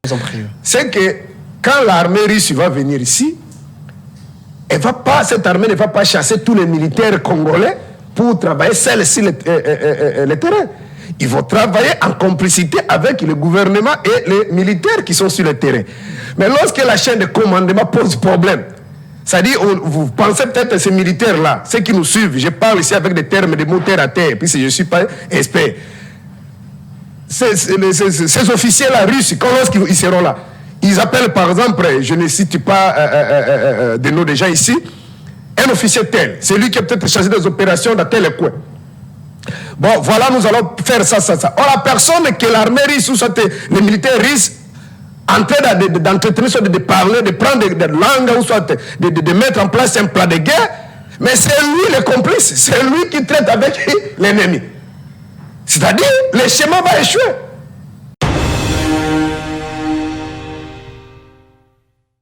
C'est que quand l'armée russe va venir ici, cette armée ne va pas chasser tous les militaires congolais pour travailler seul sur le terrain. Ils vont travailler en complicité avec le gouvernement et les militaires qui sont sur le terrain. Mais lorsque la chaîne de commandement pose problème, c'est-à-dire, vous pensez peut-être à ces militaires-là, ceux qui nous suivent, je parle ici avec des termes de mots terre à terre, puisque je ne suis pas expert. Ces officiers-là russes, quand lorsqu'ils seront là, ils appellent par exemple, je ne cite pas des noms de gens ici, un officier tel, c'est lui qui a peut-être chargé des opérations dans tel coin. Bon, voilà, nous allons faire ça, ça, ça. Or, la personne que l'armée russe, ou soit les militaires russes, en train d'entretenir, soit de parler, de prendre des langues, ou soit de mettre en place un plan de guerre, mais c'est lui le complice, c'est lui qui traite avec l'ennemi. C'est-à-dire, le schéma va échouer.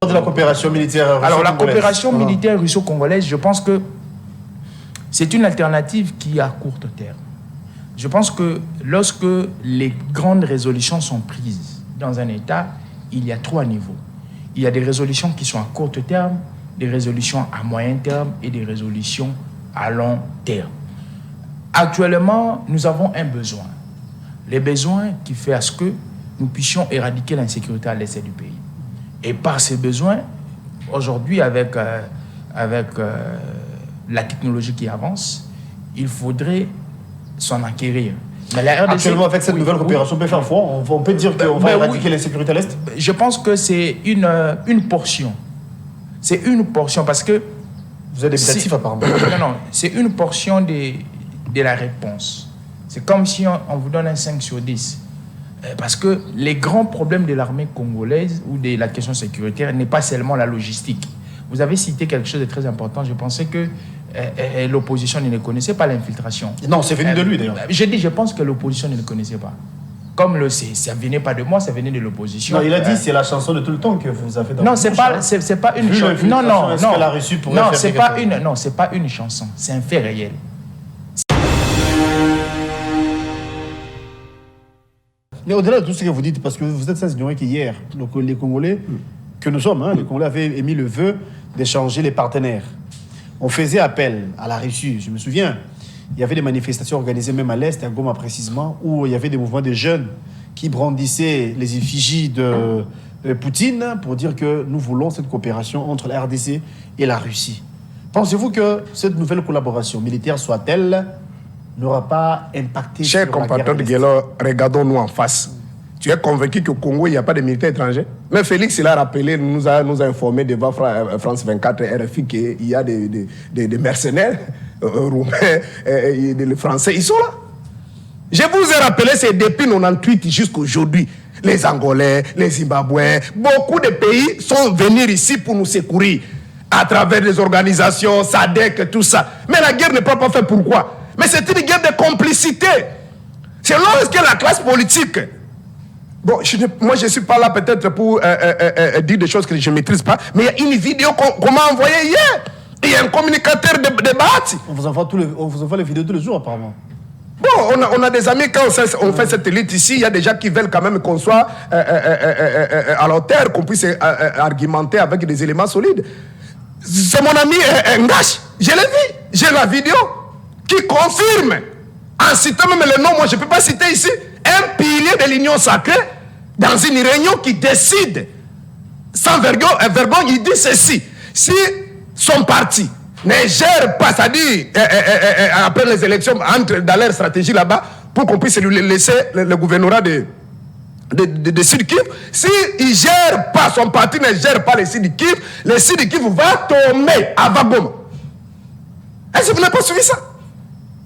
De la coopération militaire. Alors, la coopération militaire russo-congolaise, je pense que c'est une alternative qui est à court terme. Je pense que lorsque les grandes résolutions sont prises dans un État, il y a 3 niveaux. Il y a des résolutions qui sont à court terme, des résolutions à moyen terme et des résolutions à long terme. Actuellement, nous avons un besoin. Le besoin qui fait à ce que nous puissions éradiquer l'insécurité à l'est du pays. Et par ces besoins, aujourd'hui, avec la technologie qui avance, il faudrait s'en acquérir. Mais la RDC, actuellement, avec cette nouvelle coopération, on peut faire foi. On peut dire qu'on va éradiquer l'insécurité à l'Est. Je pense que c'est une portion. C'est une portion parce que... Vous êtes débutatif apparemment. Non, c'est une portion de la réponse. C'est comme si on vous donne un 5 sur 10. Parce que les grands problèmes de l'armée congolaise ou de la question sécuritaire n'est pas seulement la logistique. Vous avez cité quelque chose de très important. Je pensais que l'opposition ne connaissait pas l'infiltration. Non, c'est venu de lui d'ailleurs. Je pense que l'opposition ne le connaissait pas. Comme ça ne venait pas de moi, ça venait de l'opposition. Non, il a dit c'est la chanson de tout le temps que vous avez dans non, c'est pas une chanson. Non, c'est pas une chanson. C'est un fait réel. Mais au-delà de tout ce que vous dites, parce que vous êtes sans ignorer qu'hier, les Congolais, que nous sommes, les Congolais avaient émis le vœu d'échanger les partenaires. On faisait appel à la Russie, je me souviens. Il y avait des manifestations organisées même à l'Est, à Goma précisément, où il y avait des mouvements de jeunes qui brandissaient les effigies de Poutine pour dire que nous voulons cette coopération entre la RDC et la Russie. Pensez-vous que cette nouvelle collaboration militaire soit-elle n'aura pas impacté Chers sur la guerre compatriotes Guélo, regardons-nous en face. Tu es convaincu qu'au Congo, il n'y a pas de militaires étrangers? Mais Félix, il a rappelé, nous a informé devant France 24 RFI qu'il y a des mercenaires roumains, les Français, ils sont là. Je vous ai rappelé, c'est depuis 98 jusqu'à aujourd'hui. Les Angolais, les Zimbabwéens, beaucoup de pays sont venus ici pour nous secourir à travers les organisations, SADC, tout ça. Mais la guerre ne peut pas faire pourquoi? Mais c'est une guerre de complicité. C'est lorsque la classe politique... Bon, moi je ne suis pas là peut-être pour dire des choses que je ne maîtrise pas, mais il y a une vidéo qu'on m'a envoyée hier. Il y a un communicateur de Bahati. On vous envoie les vidéos tous les jours apparemment. Bon, on a des amis, quand on fait cette élite ici, il y a des gens qui veulent quand même qu'on soit à la hauteur, qu'on puisse argumenter avec des éléments solides. C'est mon ami Ngash, je l'ai vu, j'ai la vidéo qui confirme, en citant même le nom, moi je ne peux pas citer ici, un pilier de l'Union sacrée, dans une réunion qui décide, sans vergogne, il dit ceci: si son parti ne gère pas, c'est-à-dire après les élections, entre dans leur stratégie là-bas, pour qu'on puisse lui laisser le gouvernorat de Sud-Kivu, s'il ne gère pas, son parti ne gère pas le Sud-Kivu va tomber à Goma. Est-ce que vous n'avez pas suivi ça?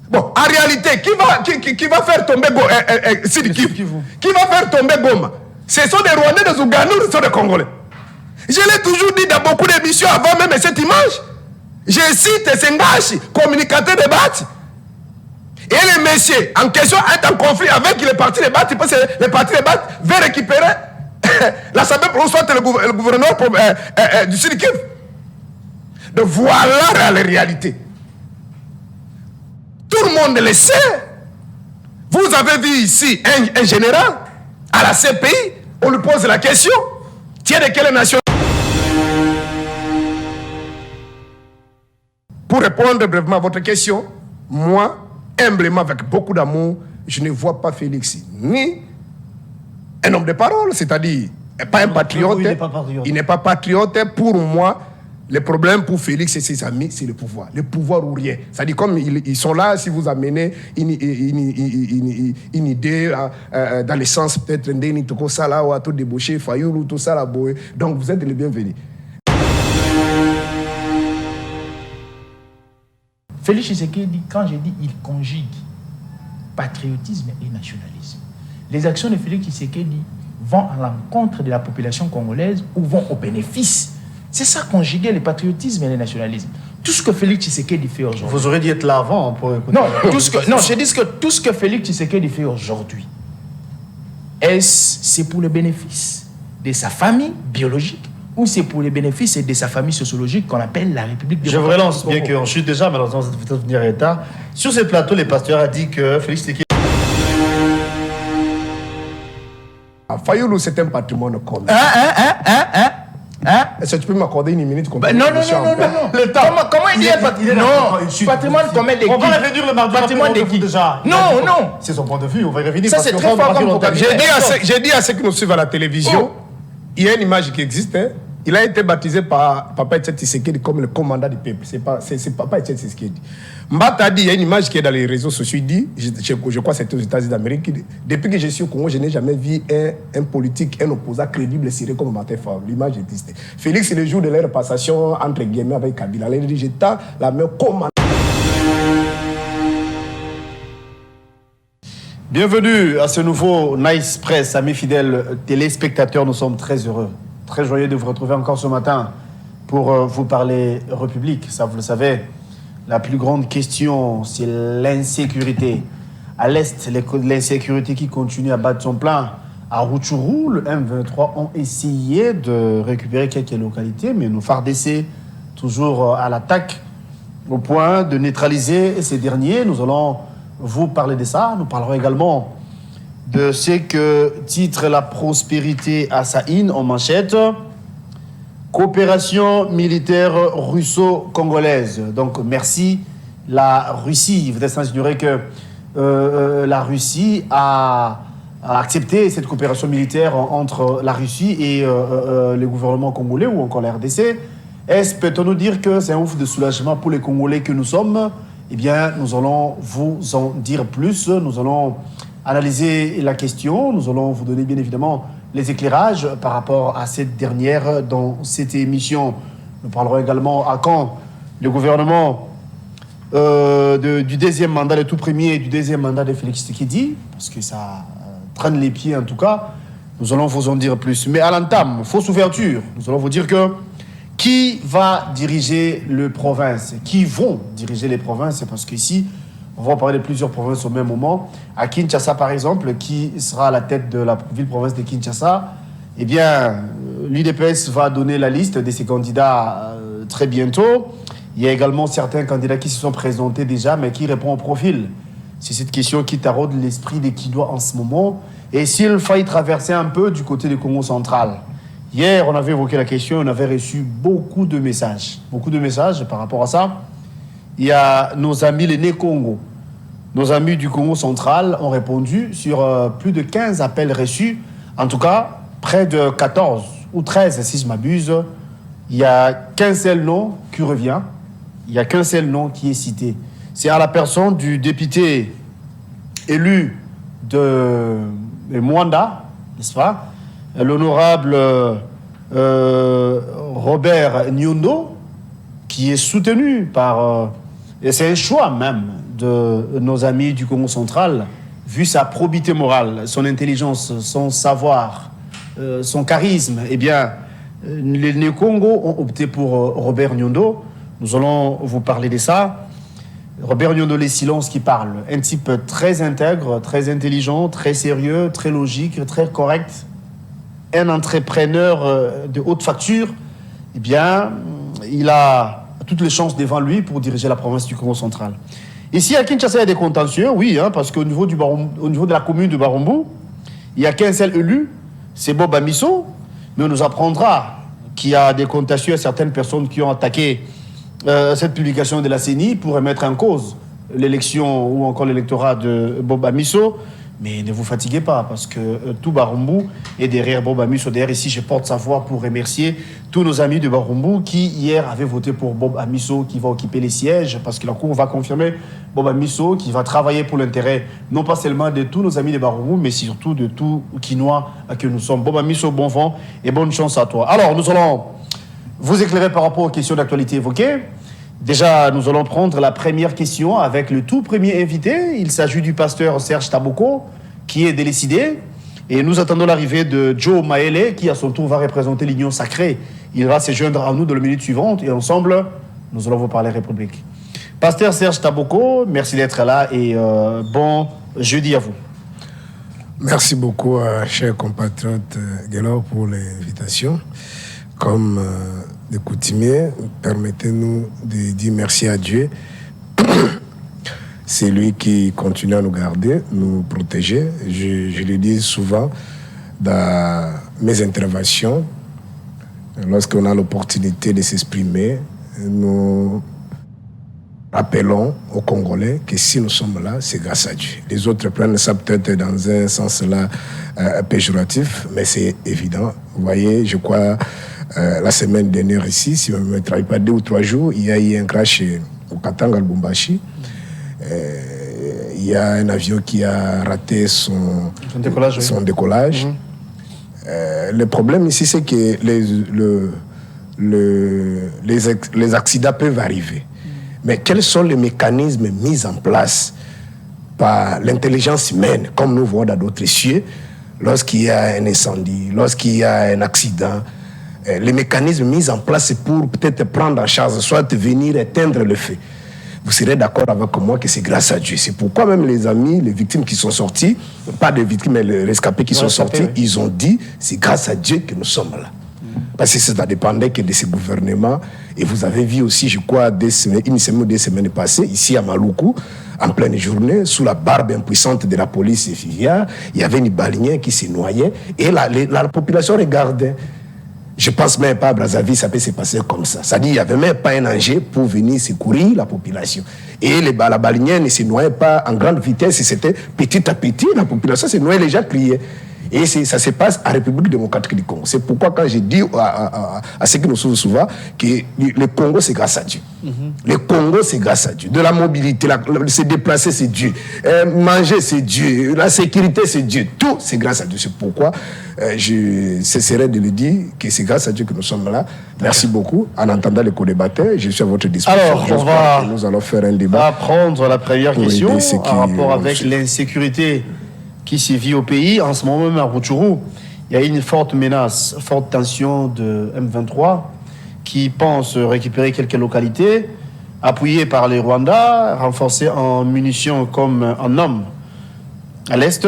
Bon, en réalité, qui va faire tomber Sud-Kivu? Qui va faire tomber Goma? Ce sont des Rwandais, des Ougandais, ce sont des Congolais. Je l'ai toujours dit dans beaucoup d'émissions avant même cette image. Je cite Sengashi, communicateur de Bahati. Et le monsieur en question est en conflit avec le parti de Bahati, parce que le parti de Bahati veut récupérer l'Assemblée provinciale, le gouverneur du Sud-Kivu. Donc voilà la réalité. Tout le monde le sait. Vous avez vu ici un général à la CPI On lui pose la question. Tu es de quelle nation? Pour répondre brièvement à votre question, moi, humblement, avec beaucoup d'amour, je ne vois pas Félix ni un homme de parole, c'est-à-dire pas un patriote. Il n'est pas patriote. Il n'est pas patriote. Pour moi, le problème pour Félix et ses amis, c'est le pouvoir. Le pouvoir ou rien. C'est-à-dire, comme ils sont là, si vous amenez une idée dans le sens peut-être d'un tout ça là, ou à tout débaucher, Fayoulou, tout ça là, donc vous êtes les bienvenus. Félix Tshisekedi, quand j'ai dit il conjugue patriotisme et nationalisme, les actions de Félix Tshisekedi vont à l'encontre de la population congolaise ou vont au bénéfice. C'est ça, conjuguer le patriotisme et le nationalisme. Tout ce que Félix Tshisekedi fait aujourd'hui. Vous auriez dû être là avant pour écouter. Non, je dis que tout ce que Félix Tshisekedi fait aujourd'hui, c'est pour le bénéfice de sa famille biologique ou c'est pour le bénéfice de sa famille sociologique qu'on appelle la République Je vous relance, bien qu'on chute déjà, malheureusement, vous allez peut-être venir en retard. Sur ce plateau, les pasteurs a dit que Félix Tshisekedi. Fayoulou, c'est un patrimoine commun. Est-ce que tu peux m'accorder une minute? Non. Le temps. Comment il dit patrimoine commun de qui? On va revenir le mardi. Patrimoine de qui? Déjà. Non. C'est son point de vue, on va y revenir. Ça, c'est très fort comme vocabulaire. J'ai dit à ceux qui nous suivent à la télévision, il y a une image qui existe. Hein. Il a été baptisé par Papa Etienne Tshisekedi comme le commandant du peuple. C'est Papa Etienne Tshisekedi. Mbata dit, il y a une image qui est dans les réseaux sociaux. Il dit, je crois que c'était aux États-Unis d'Amérique, depuis que je suis au Congo, je n'ai jamais vu un politique, un opposant crédible et sérieux comme Martin Fayulu. L'image existe. Félix, c'est le jour de leur passation entre guillemets avec Kabila. Il dit, je tends la main commandant. Bienvenue à ce nouveau Nice Press, amis fidèles téléspectateurs. Nous sommes très heureux, très joyeux de vous retrouver encore ce matin pour vous parler République. Ça, vous le savez, la plus grande question, c'est l'insécurité. À l'Est, l'insécurité qui continue à battre son plein. À Rutshuru, le M23 ont essayé de récupérer quelques localités, mais nos FARDC, toujours à l'attaque, au point de neutraliser ces derniers. Nous allons vous parler de ça. Nous parlerons également de ce que titre la prospérité à Saïn en manchette. Coopération militaire russo-congolaise. Donc, merci la Russie. Vous êtes sans ignorer que la Russie a accepté cette coopération militaire entre la Russie et le gouvernement congolais ou encore la RDC. Est-ce peut-on nous dire que c'est un ouf de soulagement pour les Congolais que nous sommes? Eh bien, nous allons vous en dire plus. Nous allons analyser la question. Nous allons vous donner bien évidemment les éclairages par rapport à cette dernière dans cette émission. Nous parlerons également à quand le gouvernement du deuxième mandat, le tout premier du deuxième mandat de Félix Tshisekedi, parce que ça traîne les pieds en tout cas. Nous allons vous en dire plus. Mais à l'entame, fausse ouverture, nous allons vous dire que qui va diriger les provinces? Qui vont diriger les provinces? Parce qu'ici, on va parler de plusieurs provinces au même moment. À Kinshasa, par exemple, qui sera à la tête de la ville-province de Kinshasa? Eh bien, l'UDPS va donner la liste de ses candidats très bientôt. Il y a également certains candidats qui se sont présentés déjà, mais qui répondent au profil. C'est cette question qui taraude l'esprit des Kidois en ce moment. Et s'il faille traverser un peu du côté du Congo central? Hier, on avait évoqué la question, on avait reçu beaucoup de messages par rapport à ça. Il y a nos amis les Né-Congo. Nos amis du Congo central ont répondu sur plus de 15 appels reçus. En tout cas, près de 14 ou 13, si je m'abuse. Il n'y a qu'un seul nom qui revient. Il n'y a qu'un seul nom qui est cité. C'est à la personne du député élu de Mwanda, n'est-ce pas? L'honorable Robert Nyondo, qui est soutenu par... et c'est un choix même de nos amis du Congo central, vu sa probité morale, son intelligence, son savoir, son charisme. Eh bien, les Congos ont opté pour Robert Nyondo. Nous allons vous parler de ça. Robert Nyondo, les silences qui parlent. Un type très intègre, très intelligent, très sérieux, très logique, très correct. Un entrepreneur de haute facture. Eh bien, il a toutes les chances devant lui pour diriger la province du Congo central. Ici, à Kinshasa, il y a des contentieux, oui, hein, parce qu'au niveau de la commune de Barumbu, il n'y a qu'un seul élu, c'est Bob Amisso, mais on nous apprendra qu'il y a des contentieux à certaines personnes qui ont attaqué cette publication de la CENI pour remettre en cause l'élection ou encore l'électorat de Bob Amisso. Mais ne vous fatiguez pas, parce que tout Barumbu est derrière Bob Amisso. D'ailleurs, ici, je porte sa voix pour remercier tous nos amis de Barumbu qui, hier, avaient voté pour Bob Amisso, qui va occuper les sièges, parce que la Cour va confirmer Bob Amisso, qui va travailler pour l'intérêt, non pas seulement de tous nos amis de Barumbu, mais surtout de tout Quinois que nous sommes. Bob Amisso, bon vent et bonne chance à toi. Alors, nous allons vous éclairer par rapport aux questions d'actualité évoquées. Déjà, nous allons prendre la première question avec le tout premier invité. Il s'agit du pasteur Serge Taboko, qui est décidé. Et nous attendons l'arrivée de Joe Maele, qui à son tour va représenter l'Union sacrée. Il va se joindre à nous dans la minute suivante. Et ensemble, nous allons vous parler République. Pasteur Serge Taboko, merci d'être là et bon jeudi à vous. Merci beaucoup, cher compatriote Gelor, pour l'invitation. Comme de coutumier, permettez-nous de dire merci à Dieu. C'est lui qui continue à nous garder, nous protéger. Je le dis souvent dans mes interventions, lorsqu'on a l'opportunité de s'exprimer, nous rappelons aux Congolais que si nous sommes là, c'est grâce à Dieu. Les autres prennent ça peut-être dans un sens là péjoratif, mais c'est évident. Vous voyez, je crois, la semaine dernière ici, si on ne me travaille pas 2 ou 3 jours, il y a eu un crash au Katanga, Lubumbashi. Il y a un avion qui a raté son décollage. Le problème ici, c'est que les accidents peuvent arriver. Mais quels sont les mécanismes mis en place par l'intelligence humaine, comme nous voyons dans d'autres cieux, lorsqu'il y a un incendie, lorsqu'il y a un accident, les mécanismes mis en place pour peut-être prendre en charge, soit venir éteindre le feu. Vous serez d'accord avec moi que c'est grâce à Dieu. C'est pourquoi même les amis, les victimes qui sont sorties, pas des victimes, mais les rescapés qui sont sortis, ils ont dit, c'est grâce à Dieu que nous sommes là. Parce que ça dépendait que de ces gouvernements. Et vous avez vu aussi, je crois, une semaine ou 2 semaines passées, ici à Maluku, en pleine journée, sous la barbe impuissante de la police FIVIA, il y avait une baleinière qui se noyait et la population regardait. Je pense même pas à Brazzaville, ça peut se passer comme ça. Ça dit, il n'y avait même pas un danger pour venir secourir la population. Et la baleinière ne se noyait pas en grande vitesse, c'était petit à petit, la population se noyait, les gens criaient. Et ça se passe en République démocratique du Congo. C'est pourquoi quand je dis à ceux qui nous suivent souvent que le Congo, c'est grâce à Dieu. Le Congo, c'est grâce à Dieu. De la mobilité, se déplacer, c'est Dieu. Manger, c'est Dieu. La sécurité, c'est Dieu. Tout, c'est grâce à Dieu. C'est pourquoi je cesserai de le dire que c'est grâce à Dieu que nous sommes là. Merci beaucoup. En entendant les co-débatteurs, je suis à votre disposition. Alors, nous allons faire un débat. On va prendre la première question en rapport avec l'insécurité qui sévit au pays. En ce moment même à Rutshuru, il y a une forte menace, forte tension de M23 qui pense récupérer quelques localités, appuyées par les Rwandais, renforcées en munitions comme en hommes. À l'Est,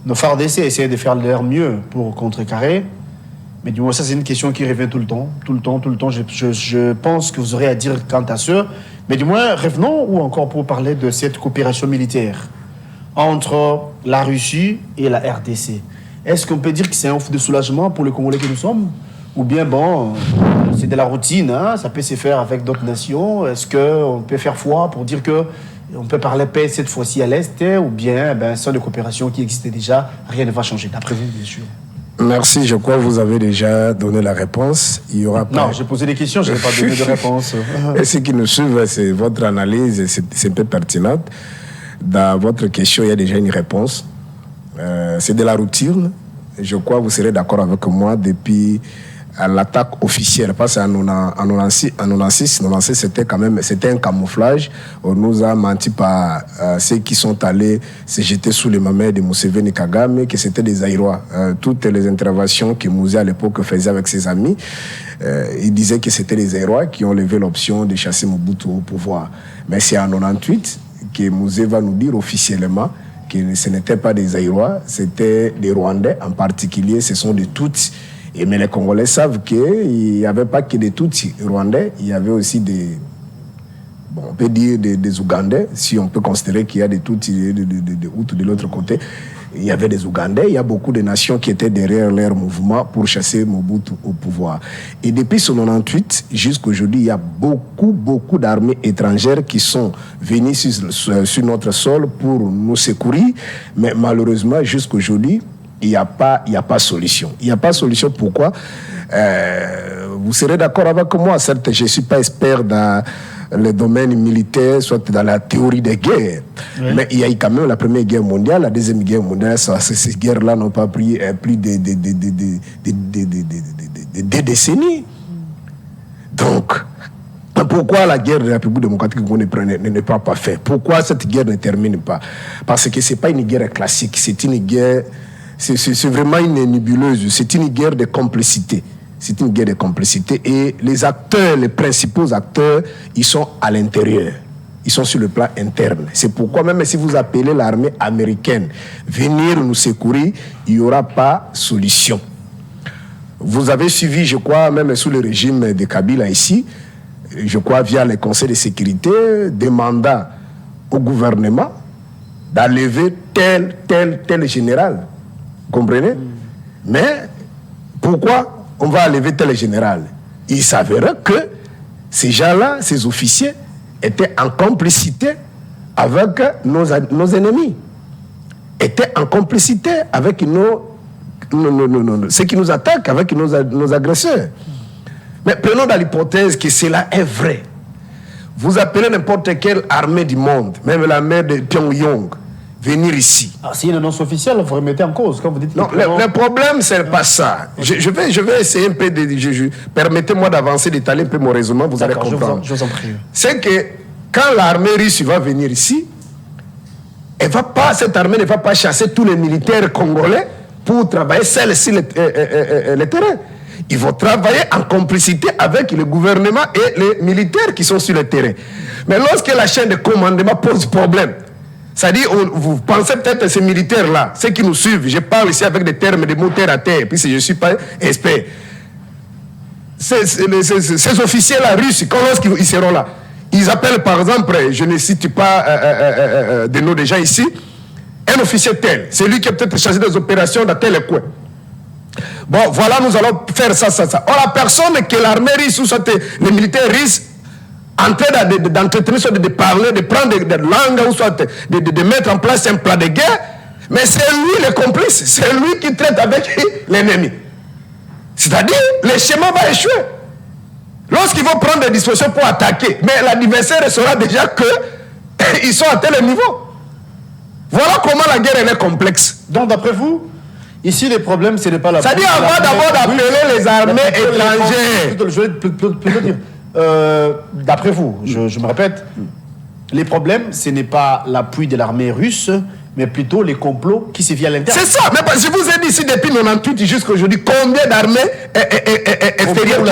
nos FARDC essaient de faire leur mieux pour contrecarrer. Mais du moins, ça, c'est une question qui revient tout le temps. Je pense que vous aurez à dire quant à ce. Mais du moins, revenons ou encore pour parler de cette coopération militaire entre la Russie et la RDC. Est-ce qu'on peut dire que c'est un offre de soulagement pour les Congolais que nous sommes? Ou bien, bon, c'est de la routine, hein? Ça peut se faire avec d'autres nations. Est-ce qu'on peut faire foi pour dire qu'on peut parler paix cette fois-ci à l'Est? Ou bien, sans de coopération qui existait déjà, rien ne va changer, d'après vous, bien sûr. Merci, je crois que vous avez déjà donné la réponse. Il y aura pas... Non, j'ai posé des questions, je n'ai pas donné de réponse. Et ceux qui nous suivent, c'est votre analyse, c'est un peu pertinente. Dans votre question, il y a déjà une réponse. C'est de la routine. Je crois que vous serez d'accord avec moi depuis l'attaque officielle. Parce qu'en 96, c'était un camouflage. On nous a menti par ceux qui sont allés se jeter sous les mamelles de Museveni Kagame, que c'était des Aïrois. Toutes les interventions que Mouzé à l'époque faisait avec ses amis, il disait que c'était les Aïrois qui ont levé l'option de chasser Mobutu au pouvoir. Mais c'est en 98 que Mouzé va nous dire officiellement que ce n'étaient pas des Aïrois, c'était des Rwandais en particulier, ce sont des Tutsis. Mais les Congolais savent qu'il n'y avait pas que des Tutsis rwandais, il y avait aussi des, on peut dire des Ougandais, si on peut considérer qu'il y a des Tutsis de Hutus de l'autre côté. Il y avait des Ougandais, il y a beaucoup de nations qui étaient derrière leur mouvement pour chasser Mobutu au pouvoir. Et depuis 1998 jusqu'aujourd'hui, il y a beaucoup d'armées étrangères qui sont venues sur notre sol pour nous secourir. Mais malheureusement, jusqu'aujourd'hui, il n'y a pas solution. Il n'y a pas solution. Pourquoi? Vous serez d'accord avec moi. Certes, je ne suis pas expert dans le domaine militaire, soit dans la théorie des guerres. Oui. Mais il y a eu quand même la Première Guerre mondiale, la Deuxième Guerre mondiale. Ces guerres-là n'ont pas pris plus de 2 décennies. Donc, pourquoi la guerre de la République démocratique du Congo ne peut pas faire? Pourquoi cette guerre ne termine pas? Parce que ce n'est pas une guerre classique, c'est une guerre, c'est vraiment une nébuleuse, c'est une guerre de complicité. C'est une guerre de complicité et les acteurs, les principaux acteurs, ils sont à l'intérieur. Ils sont sur le plan interne. C'est pourquoi même si vous appelez l'armée américaine venir nous secourir, il n'y aura pas solution. Vous avez suivi, je crois, même sous le régime de Kabila ici, je crois via les conseils de sécurité, des mandats au gouvernement d'enlever tel général. Vous comprenez? Mais pourquoi on va enlever tel général? Il s'avérait que ces gens-là, ces officiers, étaient en complicité avec nos ennemis, étaient en complicité avec ceux qui nous attaquent, avec nos agresseurs. Mais prenons dans l'hypothèse que cela est vrai. Vous appelez n'importe quelle armée du monde, même l'armée de Pyongyang, venir ici. Ah, s'il y a une annonce officielle, vous remettez en cause, quand vous dites... Non, le problème, c'est pas ça. Je vais essayer un peu de... Permettez-moi d'avancer, d'étaler un peu mon raisonnement, vous allez comprendre. Je vous en prie. C'est que quand l'armée russe va venir ici, cette armée ne va pas chasser tous les militaires congolais pour travailler seuls sur le terrain. Ils vont travailler en complicité avec le gouvernement et les militaires qui sont sur le terrain. Mais lorsque la chaîne de commandement pose problème, c'est-à-dire, vous pensez peut-être à ces militaires-là, ceux qui nous suivent, je parle ici avec des termes de mots terre à terre, puisque je ne suis pas expert. Ces officiers-là russes, quand lorsqu'ils seront là, ils appellent par exemple, je ne cite pas des noms de gens ici, un officier tel, c'est lui qui a peut-être chargé des opérations dans tel coin. Bon, voilà, nous allons faire ça. Or, la personne que l'armée russe, ou soit les militaires russes, en train d'entretenir, soit de parler, de prendre des langues, ou soit de mettre en place un plan de guerre, mais c'est lui le complice, c'est lui qui traite avec l'ennemi. C'est-à-dire, le schéma va échouer. Lorsqu'ils vont prendre des dispositions pour attaquer, mais l'adversaire saura déjà qu'ils sont à tel niveau. Voilà comment la guerre elle est complexe. Donc, d'après vous, ici, le problème, ce n'est pas la... C'est-à-dire, avant d'abord d'appeler les armées étrangères. Je vais plutôt dire, d'après vous, je me répète, les problèmes, ce n'est pas l'appui de l'armée russe, mais plutôt les complots qui se font à l'intérieur. C'est ça, mais je vous ai dit ici depuis 1998 jusqu'à aujourd'hui, combien d'armées extérieures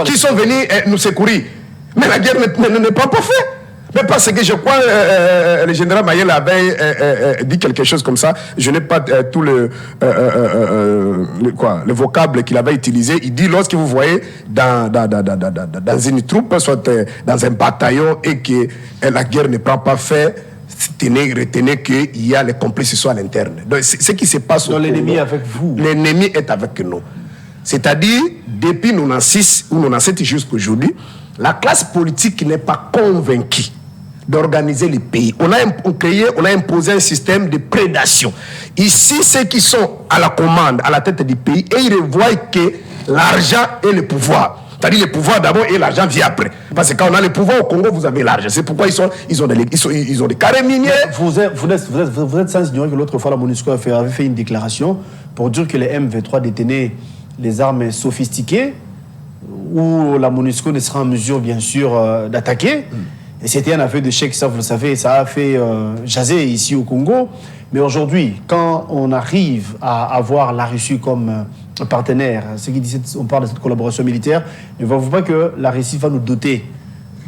qui sont venues nous secourir. Mais la guerre n'est pas faite. Mais parce que je crois le général Mayel avait dit quelque chose comme ça. Je n'ai pas tout le vocable qu'il avait utilisé. Il dit, lorsque vous voyez dans une troupe, soit dans un bataillon, et que la guerre ne prend pas fait, retenez qu'il y a les complices soit à l'interne. Donc, ce qui se passe... Donc l'ennemi est avec vous. L'ennemi est avec nous. C'est-à-dire, depuis 1996 ou 1997 jusqu'à aujourd'hui, la classe politique n'est pas convaincue d'organiser le pays. On a imposé un système de prédation. Ici, ceux qui sont à la commande, à la tête du pays, et ils voient que l'argent est le pouvoir. C'est-à-dire le pouvoir d'abord et l'argent vient après. Parce que quand on a le pouvoir au Congo, vous avez l'argent. C'est pourquoi ils ont des carrés miniers. Vous êtes sans ignorer que l'autre fois, la MONUSCO avait fait une déclaration pour dire que les M23 détenaient les armes sophistiquées, où la MONUSCO ne sera en mesure, bien sûr, d'attaquer. Et c'était un affaire de chèque, ça, vous le savez, ça a fait jaser ici au Congo. Mais aujourd'hui, quand on arrive à avoir la Russie comme partenaire, on parle de cette collaboration militaire, ne voyez-vous pas que la Russie va nous doter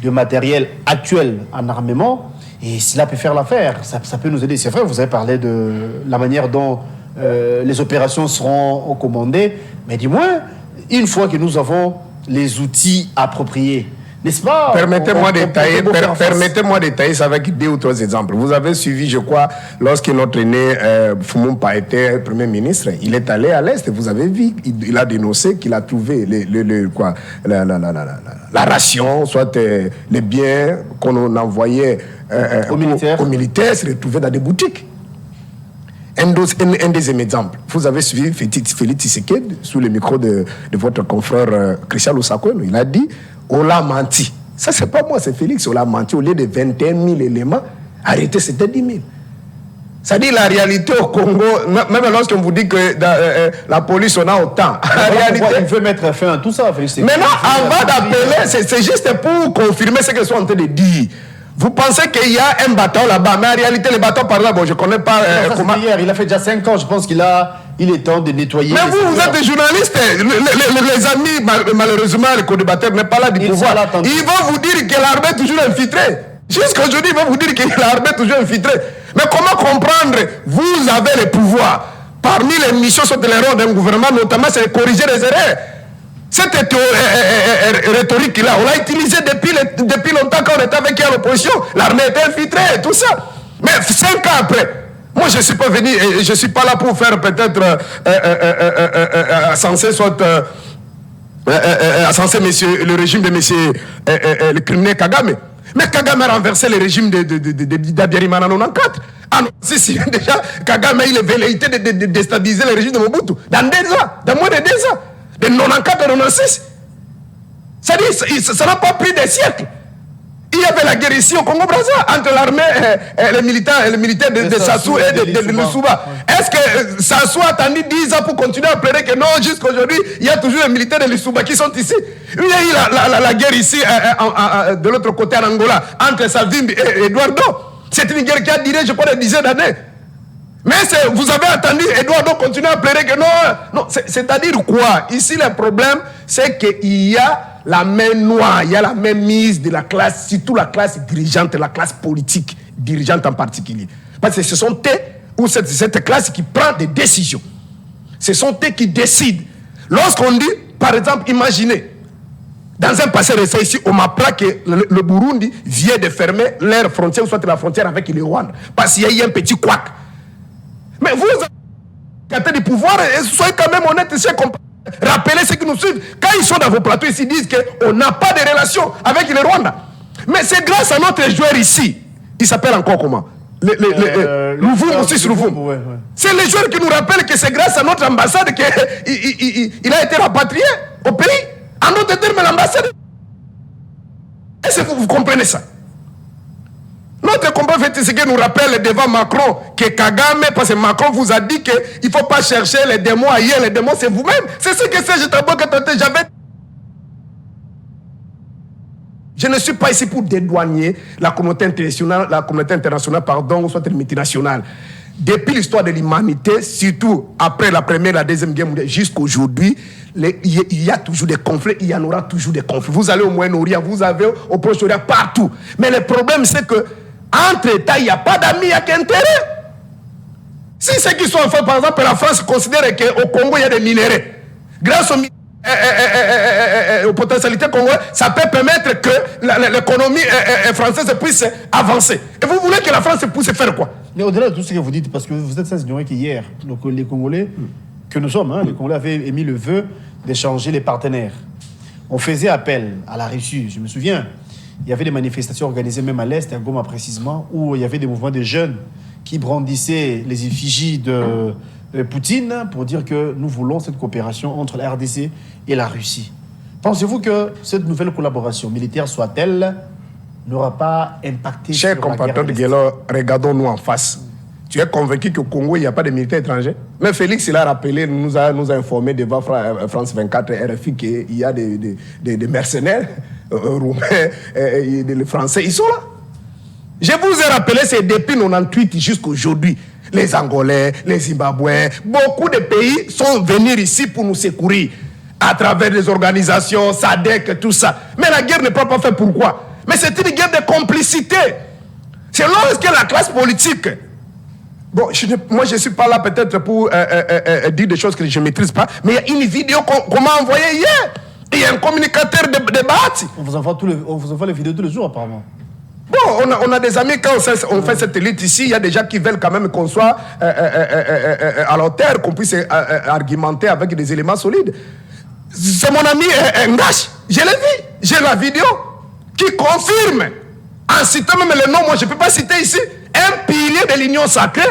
de matériel actuel en armement, et cela peut faire l'affaire, ça peut nous aider. C'est vrai, vous avez parlé de la manière dont les opérations seront commandées, mais du moins, une fois que nous avons les outils appropriés, N'est-ce pas? Permettez-moi d'étayer ça avec 2 ou 3 exemples. Vous avez suivi, je crois, lorsque notre aîné Fumumpa était Premier ministre, il est allé à l'Est, vous avez vu, il a dénoncé qu'il a trouvé la ration, soit les biens qu'on envoyait aux militaires se retrouvaient dans des boutiques. Un deuxième exemple, vous avez suivi Félix Tshisekedi sous le micro de votre confrère Christian Lusakwen, il a dit on l'a menti. Ça, c'est pas moi, c'est Félix, on l'a menti. Au lieu de 21 000 éléments, arrêtez, c'était 10 000. C'est-à-dire la réalité au Congo, même lorsqu'on vous dit que la police, on a autant. Il veut mettre fin à tout ça, Félix. Maintenant, avant d'appeler, c'est juste pour confirmer ce qu'ils sont en train de dire. Vous pensez qu'il y a un bateau là-bas, mais en réalité, le bateau par là, bon, je ne connais pas comment... Hier, il a fait déjà 5 ans, je pense qu'il est temps de nettoyer. Mais vous êtes des journalistes, les amis, malheureusement, le co-débatteur n'est pas là du pouvoir. Ils vont vous dire que l'armée est toujours infiltrée. Jusqu'aujourd'hui, ils vont vous dire que l'armée est toujours infiltrée. Mais comment comprendre, vous avez le pouvoir. Parmi les missions sur le rôle d'un gouvernement, notamment, c'est de corriger les erreurs. Cette rhétorique-là, on l'a utilisée depuis longtemps quand on était avec l'opposition. L'armée était infiltrée, tout ça. Mais 5 ans après, moi je ne suis pas venu, je ne suis pas là pour faire peut-être censer le régime de monsieur le criminel Kagame. Mais Kagame a renversé le régime d'Abiyarimana en 94. Ah non, si, déjà, Kagame il avait velléité de déstabiliser le régime de Mobutu. Dans 2 ans, dans moins de 2 ans. De 94 à 96. C'est-à-dire, ça n'a pas pris des siècles. Il y avait la guerre ici au Congo-Brazza entre l'armée et les militaires de Sassou et de Lussuba. Est-ce que Sassou a attendu 10 ans pour continuer à plaider que non, jusqu'à aujourd'hui, il y a toujours les militaires de Lussuba qui sont ici? Il y a eu la guerre ici, de l'autre côté en Angola, entre Savimbi et Eduardo. C'est une guerre qui a duré, je crois, des dizaines d'années. Mais vous avez attendu Eduardo continuer à plaider que non. Non, c'est-à-dire quoi? Ici, le problème, c'est qu'il y a la main noire, il y a la main mise de la classe, surtout la classe dirigeante, la classe politique, dirigeante en particulier. Parce que ce sont eux, ou cette classe qui prend des décisions. Ce sont eux qui décident. Lorsqu'on dit, par exemple, imaginez, dans un passé récent ici, on m'apprend que le Burundi vient de fermer leur frontière, ou soit la frontière avec le Rwanda, parce qu'il y a eu un petit couac. Mais vous avez du pouvoir, et soyez quand même honnête ici, rappelez ceux qui nous suivent. Quand ils sont dans vos plateaux ici, ils disent qu'on n'a pas de relation avec le Rwanda. Mais c'est grâce à notre joueur ici. Il s'appelle encore comment? Louvum aussi sur Louvum. Ouais. C'est le joueur qui nous rappelle que c'est grâce à notre ambassade qu'il a été rapatrié au pays. En d'autres termes, l'ambassade. Est-ce que vous comprenez ça? Notre combat fait ce qui nous rappelle devant Macron que Kagame, parce que Macron vous a dit qu'il ne faut pas chercher les démons ailleurs, les démons c'est vous-même. C'est ce que c'est, j'avais. Je ne suis pas ici pour dédouaner la communauté internationale, ou soit multinationale. Depuis l'histoire de l'humanité, surtout après la première et la deuxième guerre mondiale, jusqu'à aujourd'hui, il y a toujours des conflits, il y en aura toujours des conflits. Vous allez au Moyen-Orient, vous avez au Proche-Orient, partout. Mais le problème, c'est que entre États, il n'y a pas d'amis, il n'y a qu'intérêt. Si ceux qui sont en fait, par exemple, la France considère qu'au Congo, il y a des minéraux. Grâce aux potentialités congolaises, ça peut permettre que l'économie française puisse avancer. Et vous voulez que la France puisse faire quoi? Mais au-delà de tout ce que vous dites, parce que vous êtes sans ignorer qu'hier, les Congolais, que nous sommes, les Congolais avaient émis le vœu d'échanger les partenaires. On faisait appel à la Russie, je me souviens. Il y avait des manifestations organisées même à l'Est, à Goma précisément, où il y avait des mouvements de jeunes qui brandissaient les effigies de Poutine pour dire que nous voulons cette coopération entre la RDC et la Russie. Pensez-vous que cette nouvelle collaboration militaire soit-elle n'aura pas impacté sur la guerre? Chers compatriotes de Guélo, regardons-nous en face. Tu es convaincu qu'au Congo, il n'y a pas de militaires étrangers? Mais Félix, il a rappelé, nous a informé devant France 24 et RFI qu'il y a des mercenaires roumains et des Français. Ils sont là. Je vous ai rappelé, c'est depuis 98 jusqu'à aujourd'hui. Les Angolais, les Zimbabwéens, beaucoup de pays sont venus ici pour nous secourir à travers les organisations, SADC, tout ça. Mais la guerre ne peut pas faire pourquoi? Mais c'est une guerre de complicité. C'est lorsque la classe politique... Bon, moi, je ne suis pas là peut-être pour dire des choses que je ne maîtrise pas, mais il y a une vidéo qu'on m'a envoyée hier. Il y a un communicateur de Bahati. On vous envoie les vidéos tous les jours, apparemment. Bon, on a des amis, quand on fait cette élite ici, il y a des gens qui veulent quand même qu'on soit à la hauteur, qu'on puisse argumenter avec des éléments solides. C'est mon ami Ngash, je l'ai vu, j'ai la vidéo qui confirme, en citant même le nom, moi je ne peux pas citer ici, un pilier de l'Union sacrée,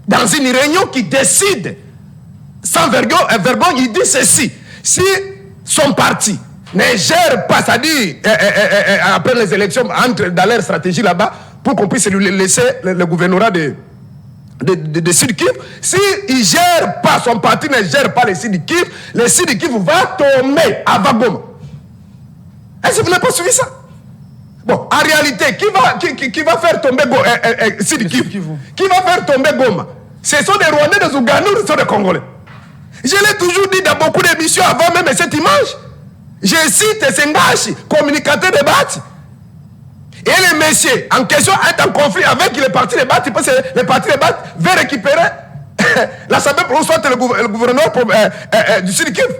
dans une réunion qui décide, sans vergogne, il dit ceci: si son parti ne gère pas, c'est-à-dire après les élections, entre dans leur stratégie là-bas, pour qu'on puisse lui laisser le gouvernorat de Sud-Kivu, s'il ne gère pas, son parti ne gère pas le Sud-Kivu, le Sud-Kivu va tomber à Goma. Est-ce que vous n'avez pas suivi ça? Bon, en réalité, qui va faire tomber Sud-Kivu? Qui va faire tomber Goma? Ce sont des Rwandais, des Ougandais, ce sont des Congolais. Je l'ai toujours dit dans beaucoup d'émissions avant même cette image. Je cite Sengashi, communicateur de Bahati. Et le monsieur en question est en conflit avec le parti de Bahati, parce que le parti de Bahati veut récupérer l'Assemblée pour soit le gouverneur du Sud-Kivu.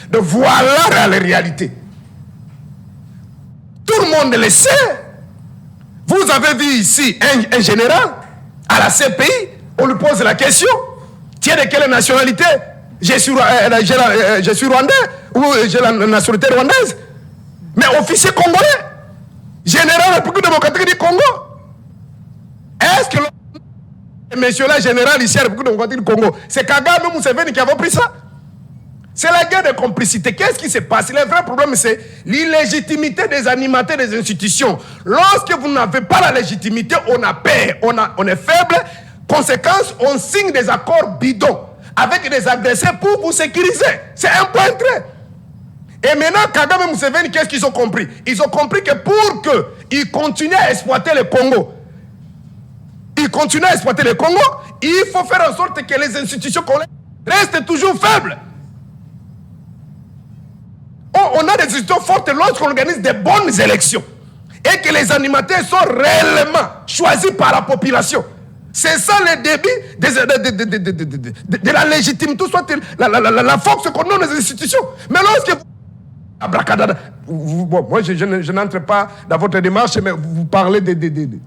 Donc voilà la réalité. Tout le monde le sait. Vous avez vu ici un général à la CPI, on lui pose la question: tu es de quelle nationalité? Je suis rwandais, ou j'ai la nationalité rwandaise. Mais officier congolais, général de la République démocratique du Congo. Est-ce que le monsieur-là, général ici à la République démocratique du Congo, c'est Kagame ou Museveni qui avait pris ça? C'est la guerre de complicité. Qu'est-ce qui se passe? Le vrai problème, c'est l'illégitimité des animateurs des institutions. Lorsque vous n'avez pas la légitimité, on a peur, on est faible. Conséquence, on signe des accords bidons avec des agresseurs pour vous sécuriser. C'est un point trait. Et maintenant, Kagame et Museveni, qu'est-ce qu'ils ont compris? Ils ont compris que pour qu'ils continuent à exploiter le Congo, il faut faire en sorte que les institutions restent toujours faibles. On a des institutions fortes lorsqu'on organise de bonnes élections et que les animateurs sont réellement choisis par la population. C'est ça le début de la légitimité, soit la force qu'on donne aux institutions. Mais lorsque moi je n'entre pas dans votre démarche, mais vous parlez des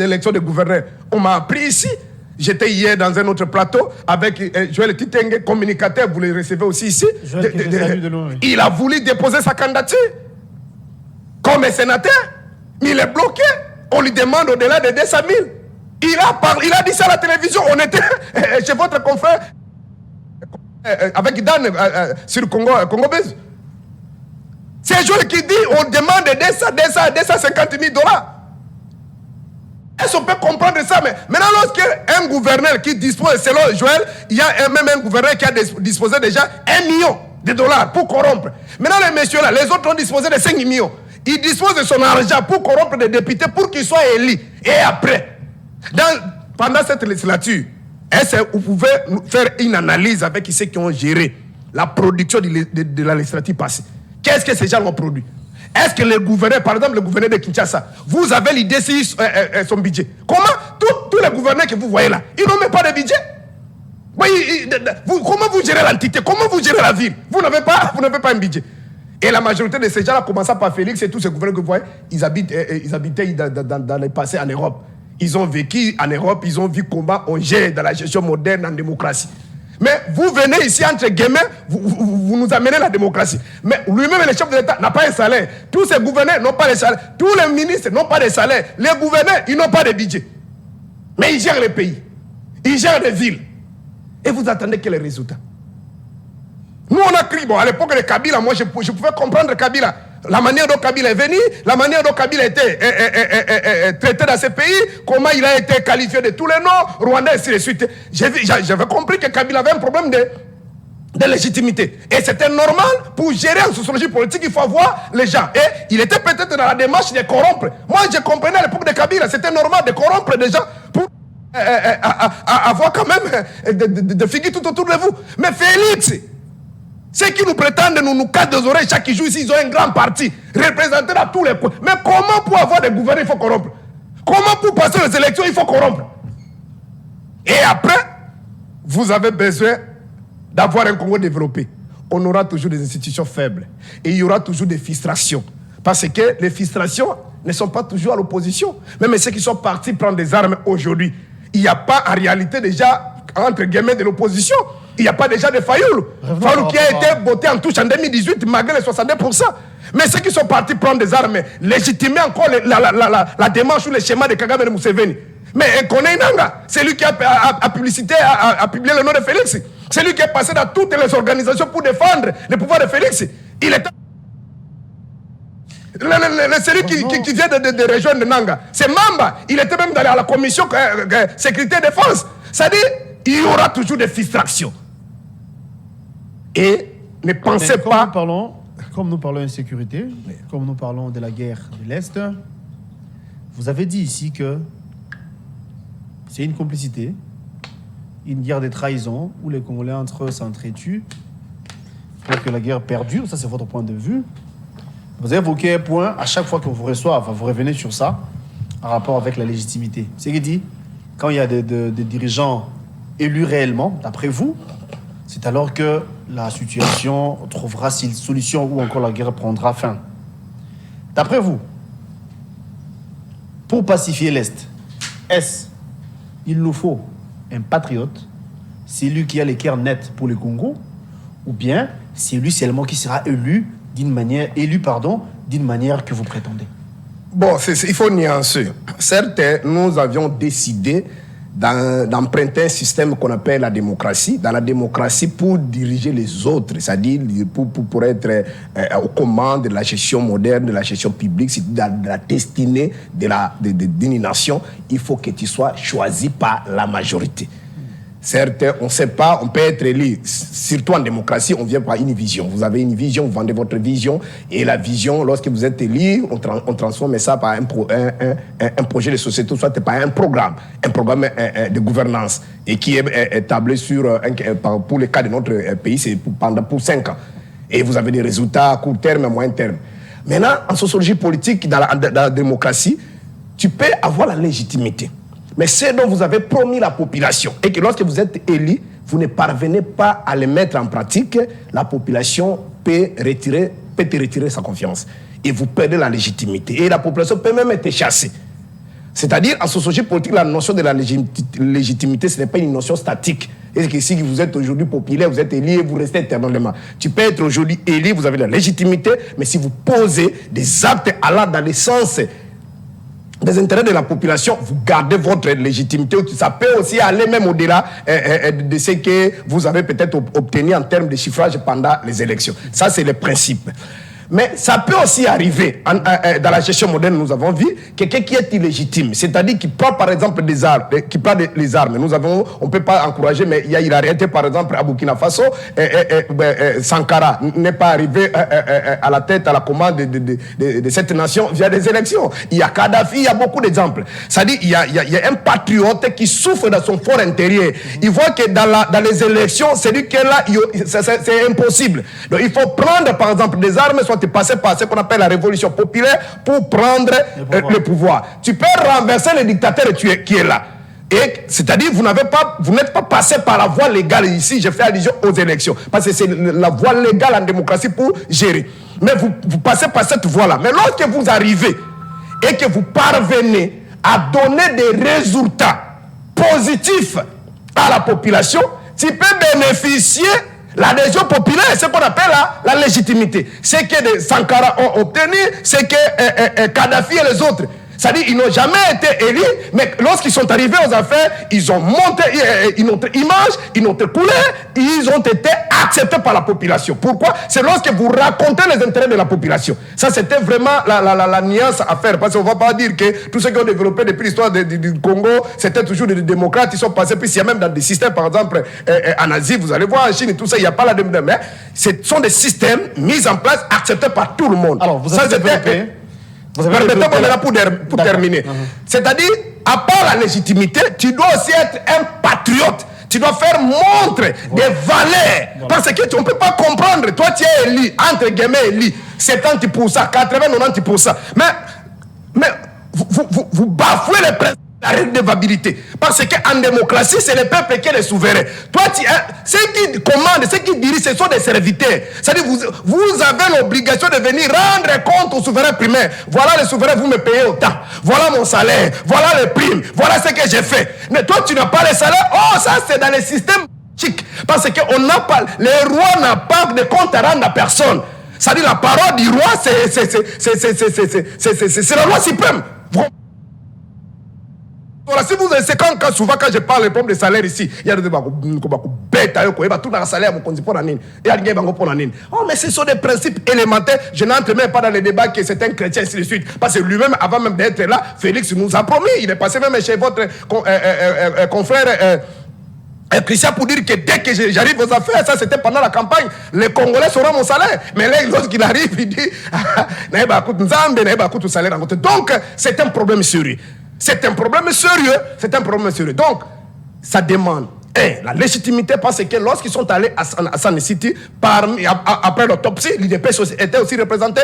élections de gouverneurs. On m'a appris ici. J'étais hier dans un autre plateau avec Joël Titenge, communicateur, vous le recevez aussi ici. Il a voulu déposer sa candidature comme sénateur, mais il est bloqué. On lui demande au-delà de 200 000. Il a dit ça à la télévision. On était chez votre confrère avec Dan sur le Congo Buzz. C'est Joël qui dit on demande 250 000 $. Est-ce qu'on peut comprendre ça? Mais maintenant, lorsqu'un gouverneur qui dispose, selon Joël, il y a même un gouverneur qui a disposé déjà $1 million pour corrompre. Maintenant, les messieurs-là, les autres ont disposé de 5 millions. Il dispose de son argent pour corrompre des députés pour qu'ils soient élus. Et après, pendant cette législature, est-ce que vous pouvez faire une analyse avec ceux qui ont géré la production de la législature passée? Qu'est-ce que ces gens ont produit? Est-ce que le gouverneur, par exemple le gouverneur de Kinshasa, vous avez l'idée sur son budget? Comment tous les gouverneurs que vous voyez là, ils n'ont même pas de budget? Comment vous gérez l'entité? Comment vous gérez la ville? Vous n'avez pas un budget. Et la majorité de ces gens-là, commençant par Félix et tous ces gouverneurs que vous voyez, ils habitaient dans le passé en Europe. Ils ont vécu en Europe, ils ont vu comment on gère dans la gestion moderne en démocratie. Mais vous venez ici, entre guillemets, vous nous amenez la démocratie. Mais lui-même, le chef de l'État, n'a pas un salaire. Tous ces gouverneurs n'ont pas de salaire. Tous les ministres n'ont pas de salaire. Les gouverneurs, ils n'ont pas de budget. Mais ils gèrent les pays. Ils gèrent les villes. Et vous attendez quel est le résultat? Nous, on a crié. Bon, à l'époque de Kabila, moi, je pouvais comprendre Kabila. La manière dont Kabila est venu, la manière dont Kabila a été traité dans ce pays, comment il a été qualifié de tous les noms, Rwandais, et ainsi de suite. J'avais compris que Kabila avait un problème de légitimité. Et c'était normal, pour gérer en sociologie politique, il faut avoir les gens. Et il était peut-être dans la démarche de corrompre. Moi, je comprenais à l'époque de Kabila, c'était normal de corrompre des gens pour avoir quand même de figues tout autour de vous. Mais Félix, ceux qui nous prétendent nous cassent des oreilles chaque jour ici, ils ont un grand parti, représenté dans tous les coins. Mais comment pour avoir des gouverneurs, il faut corrompre? Comment pour passer les élections, il faut corrompre? Et après, vous avez besoin d'avoir un Congo développé. on aura toujours des institutions faibles. Et il y aura toujours des frustrations. Parce que les frustrations ne sont pas toujours à l'opposition. Même ceux qui sont partis prendre des armes aujourd'hui, il n'y a pas en réalité déjà, entre guillemets, de l'opposition. Il n'y a pas déjà de Fayoulou. Fayoulou qui a été voté en touche en 2018 malgré les 62%. Mais ceux qui sont partis prendre des armes, légitimer encore la démarche ou les schémas de Kagame et de Museveni. Mais Koné Nanga, c'est lui qui a publié le nom de Félix. C'est lui qui est passé dans toutes les organisations pour défendre le pouvoir de Félix. Il était... Celui qui vient de rejoindre Nanga, c'est Mamba. Il était même dans la commission sécurité et défense. C'est-à-dire, il y aura toujours des frustrations. Et ne pensez pas... Comme nous parlons d'insécurité, comme nous parlons de la guerre de l'Est, vous avez dit ici que c'est une complicité, une guerre de trahison où les Congolais entre eux s'entretuent pour que la guerre perdure. Ça, c'est votre point de vue. Vous avez évoqué un point, à chaque fois qu'on vous reçoit, enfin, vous revenez sur ça, en rapport avec la légitimité. C'est qu'il dit, quand il y a des dirigeants élus réellement, d'après vous, c'est alors que la situation trouvera une solution ou encore la guerre prendra fin. D'après vous, pour pacifier l'Est, est-ce qu'il nous faut un patriote, c'est lui qui a les cœurs nets pour le Congo, ou bien c'est lui seulement qui sera élu d'une manière que vous prétendez? Bon, il faut nuancer. Certes, nous avions décidé d'emprunter un système qu'on appelle la démocratie. Dans la démocratie, pour diriger les autres, c'est-à-dire pour être aux commandes de la gestion moderne, de la gestion publique, c'est de la destinée d'une nation, il faut que tu sois choisi par la majorité. Certes, on ne sait pas, on peut être élu, surtout en démocratie, on vient par une vision. Vous avez une vision, vous vendez votre vision, et la vision, lorsque vous êtes élu, on transforme ça par un projet de société, soit par un programme de gouvernance, et qui est tablé sur, pour le cas de notre pays, c'est pour 5 ans. Et vous avez des résultats à court terme, à moyen terme. Maintenant, en sociologie politique, dans la démocratie, tu peux avoir la légitimité. Mais c'est dont vous avez promis la population. Et que lorsque vous êtes élu, vous ne parvenez pas à le mettre en pratique, la population peut te retirer sa confiance. Et vous perdez la légitimité. Et la population peut même être chassée. C'est-à-dire, en sociologie politique, la notion de la légitimité, ce n'est pas une notion statique. Et que si vous êtes aujourd'hui populaire, vous êtes élu et vous restez éternellement. Tu peux être aujourd'hui élu, vous avez la légitimité, mais si vous posez des actes allant dans le sens des intérêts de la population, vous gardez votre légitimité. Ça peut aussi aller même au-delà de ce que vous avez peut-être obtenu en termes de chiffrage pendant les élections. Ça, c'est le principe. Mais ça peut aussi arriver, dans la gestion moderne, nous avons vu, quelqu'un qui est illégitime, c'est-à-dire qui prend par exemple des armes, on ne peut pas encourager, mais il a arrêté par exemple à Burkina Faso, Sankara n'est pas arrivé à la tête, à la commande de cette nation via des élections. Il y a Kadhafi, il y a beaucoup d'exemples. C'est-à-dire il y a un patriote qui souffre dans son fort intérieur. Il voit que dans les élections, c'est lui qui est là, c'est impossible. Donc il faut prendre par exemple des armes, soit passer par ce qu'on appelle la révolution populaire pour prendre le pouvoir. Tu peux renverser le dictateur qui est là. C'est-à-dire vous n'êtes pas passé par la voie légale ici. Je fais allusion aux élections. Parce que c'est la voie légale en démocratie pour gérer. Mais vous passez par cette voie-là. Mais lorsque vous arrivez et que vous parvenez à donner des résultats positifs à la population, tu peux bénéficier l'adhésion populaire, c'est ce qu'on appelle la légitimité. Ce que les Sankara ont obtenu, c'est que Kadhafi et les autres, c'est-à-dire ils n'ont jamais été élus, mais lorsqu'ils sont arrivés aux affaires, ils ont monté une autre image, une autre couleur, ils ont été acceptés par la population. Pourquoi? C'est lorsque vous racontez les intérêts de la population. Ça, c'était vraiment la nuance à faire, parce qu'on ne va pas dire que tous ceux qui ont développé depuis l'histoire du Congo, c'était toujours des démocrates, ils sont passés, puis il y a même dans des systèmes, par exemple, en Asie, vous allez voir en Chine et tout ça, il n'y a pas la démocratie, mais ce sont des systèmes mis en place, acceptés par tout le monde. Alors, vous avez développé... Permettez-moi là pour terminer. C'est-à-dire, à part la légitimité, tu dois aussi être un patriote. Tu dois faire montre des valeurs. Parce qu'on ne peut pas comprendre. Toi, tu es élu, entre guillemets élu, 70%, 80-90%. Mais vous bafouez les principes la redevabilité. Parce qu'en démocratie, c'est le peuple qui est le souverain. Toi, ceux qui commandent, ceux qui dirigent, ce sont des serviteurs. C'est-à-dire vous avez l'obligation de venir rendre compte au souverain primaire. Voilà le souverain, vous me payez autant. Voilà mon salaire. Voilà les primes. Voilà ce que j'ai fait. Mais toi, tu n'as pas le salaire. Oh, ça, c'est dans le système chic. Parce que le roi n'a pas de compte à rendre à personne. C'est-à-dire la parole du roi, c'est la loi suprême. Voilà, si vous c'est quand souvent quand je parle des problèmes de salaire ici, il y a des bêtes à eux, tout dans le salaire, oh, mais ce sont des principes élémentaires. Je n'entre même pas dans les débats que c'est un chrétien, ainsi de suite. Parce que lui-même, avant même d'être là, Félix nous a promis, il est passé même chez votre confrère Christian pour dire que dès que j'arrive aux affaires, ça c'était pendant la campagne, les Congolais sauront mon salaire. Mais là, lorsqu'il arrive, il dit donc, c'est un problème sérieux. C'est un problème sérieux. Donc, ça demande la légitimité parce que lorsqu'ils sont allés à San City, après l'autopsie, l'IDPS était aussi représenté.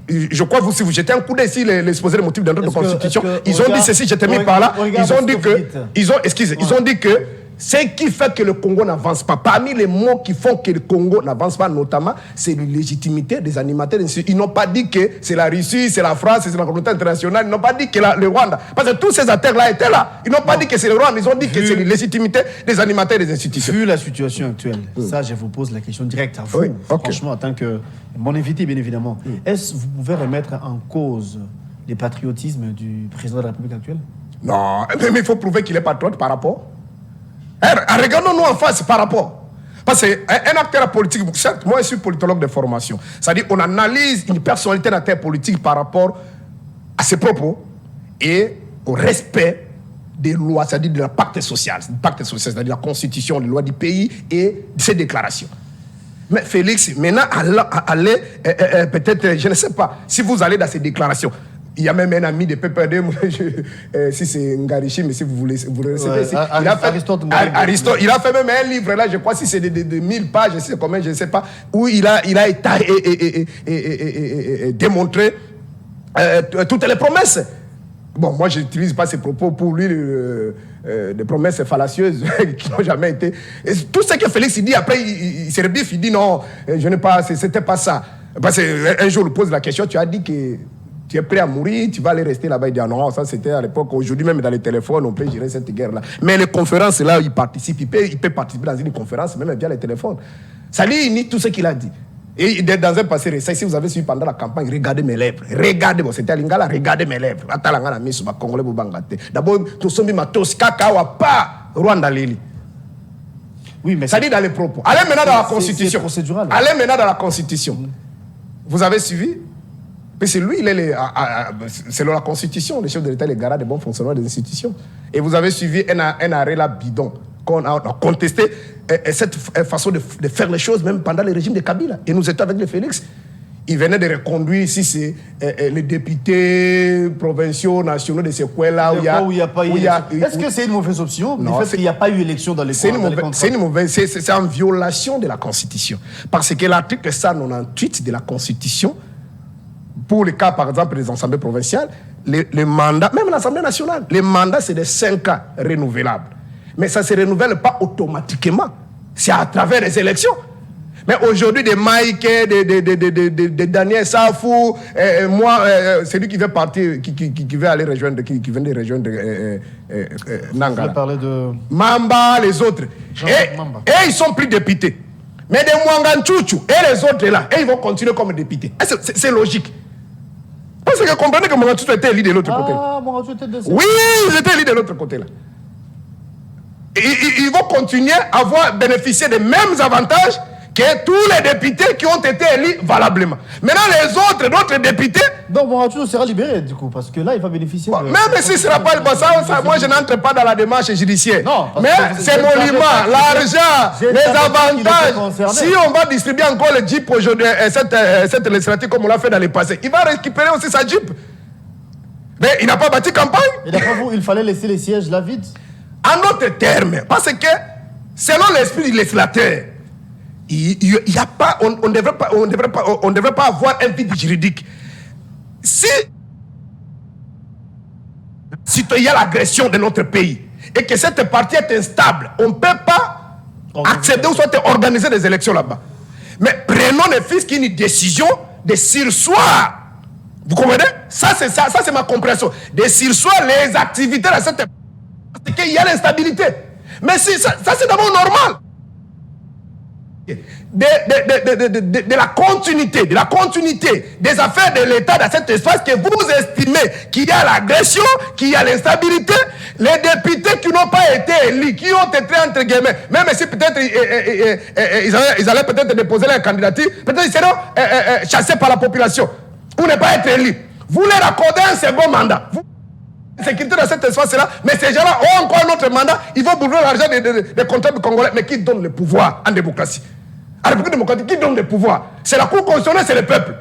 Je crois que si vous jetez un coup d'œil ici, l'exposé des motifs de notre constitution, ils ont dit ceci, j'étais mis par là. Ils ont dit que ce qui fait que le Congo n'avance pas, parmi les mots qui font que le Congo n'avance pas, notamment, c'est l'illégitimité des animateurs. Ils n'ont pas dit que c'est la Russie, c'est la France, c'est la communauté internationale. Ils n'ont pas dit que le Rwanda. Parce que tous ces acteurs-là étaient là. Ils n'ont pas dit que c'est le Rwanda. Ils ont dit que c'est l'illégitimité des animateurs des institutions. Vu la situation actuelle, ça, je vous pose la question directe à vous. Oui, franchement, en tant que mon invité, bien évidemment. Est-ce que vous pouvez remettre en cause le patriotisme du président de la République actuelle? Non, mais il faut prouver qu'il est patriote par rapport. Regardons-nous en face par rapport. Parce qu'un acteur politique, certes, moi je suis politologue de formation, c'est-à-dire on analyse une personnalité d'un acteur politique par rapport à ses propos et au respect des lois, c'est-à-dire de la pacte social, c'est-à-dire la constitution, les lois du pays et ses déclarations. Mais Félix, maintenant, allez, peut-être, je ne sais pas, si vous allez dans ces déclarations, il y a même un ami de PPD, si c'est Ngarichi, mais si vous voulez, vous le recevez. Aristote, il a fait même un livre, là, je crois, si c'est de 1000 pages, je sais combien, je ne sais pas, où il a démontré toutes les promesses. Bon, moi, je n'utilise pas ces propos pour lui, des promesses fallacieuses qui n'ont jamais été. Et tout ce que Félix dit, après, il se rebiffe, il dit non, je n'ai pas, c'était pas ça. Parce qu'un jour, on lui pose la question, tu as dit que tu es prêt à mourir, tu vas aller rester là-bas. Il dit, ah non, ça c'était à l'époque. Aujourd'hui, même dans les téléphones, on peut gérer cette guerre-là. Mais les conférences, là, il participe. Il peut participer dans une conférence, même via les téléphones. Ça lui, il nie tout ce qu'il a dit. Et dans un passé récent, si vous avez suivi pendant la campagne, regardez mes lèvres. Regardez, bon, c'était à Lingala, regardez mes lèvres. D'abord, tout ce matos, kakawa, pas Rwanda Lili. Oui, mais ça dit dans les propos. Allez maintenant dans la Constitution. C'est procédural. Allez maintenant dans la Constitution. Vous avez suivi? Mais c'est lui, selon la Constitution, le chef de l'État est le garant des bons fonctionnements des institutions. Et vous avez suivi un arrêt là bidon, qu'on a contesté cette façon de faire les choses, même pendant le régime de Kabila. Et nous étions avec le Félix. Il venait de reconduire ici les députés provinciaux, nationaux de ces coins-là. Est-ce que c'est une mauvaise option, le fait qu'il n'y a pas eu élection dans les c'est en violation de la Constitution. Parce que l'article 198 de la Constitution, pour le cas, par exemple, des assemblées provinciales, les mandats, même l'Assemblée nationale, les mandats, c'est de 5 ans renouvelables. Mais ça ne se renouvelle pas automatiquement. C'est à travers les élections. Mais aujourd'hui, des Mike, des Daniel Safou, moi, c'est lui qui veut partir, qui veut aller rejoindre, qui vient de rejoindre Nangala. Je parlais de Mamba, les autres. Et ils sont plus députés. Mais des Mwanganchouchou et les autres là, et ils vont continuer comme députés. C'est logique. Parce que comprenez que Mwanganchouchou était élu de l'autre côté. Oui, ils étaient élus de l'autre côté là. Ils vont continuer à bénéficier des mêmes avantages que tous les députés qui ont été élus valablement. Maintenant, les autres, d'autres députés... Donc, Mwanganchouchou sera libéré, du coup, parce que là, il va bénéficier de... Même s'il ne sera pas le ça, moi, je n'entre pas dans la démarche judiciaire. Non, mais ces monuments, l'argent, les avantages, si on va distribuer encore le Jeep aujourd'hui, cette législative comme on l'a fait dans le passé, il va récupérer aussi sa Jeep. Mais il n'a pas bâti campagne. Et d'après vous, il fallait laisser les sièges là vides? En d'autres termes, parce que, selon l'esprit du législateur, il y a pas, on ne devrait pas avoir un vide juridique. Si il y a l'agression de notre pays et que cette partie est instable, on ne peut pas accéder ou soit organiser des élections là-bas. Mais prenons ne fût-ce qu'une décision de sursoir. Vous comprenez? Ça c'est ma compréhension. De sursoir les activités dans cette partie. Parce qu'il y a l'instabilité. Mais ça c'est d'abord normal. De la continuité des affaires de l'État dans cet espace que vous estimez qu'il y a l'agression, qu'il y a l'instabilité, les députés qui n'ont pas été élus, qui ont été entre guillemets, même si peut-être ils allaient peut-être déposer leur candidature, peut-être ils seront chassés par la population pour ne pas être élus. Vous leur accordez un second mandat. Vous sécurité dans cet espace-là, mais ces gens-là ont encore un autre mandat, ils vont bourrer l'argent des contribuables congolais, mais qui donne le pouvoir en démocratie? À la République démocratique, qui donne le pouvoir? C'est la Cour constitutionnelle, c'est le peuple.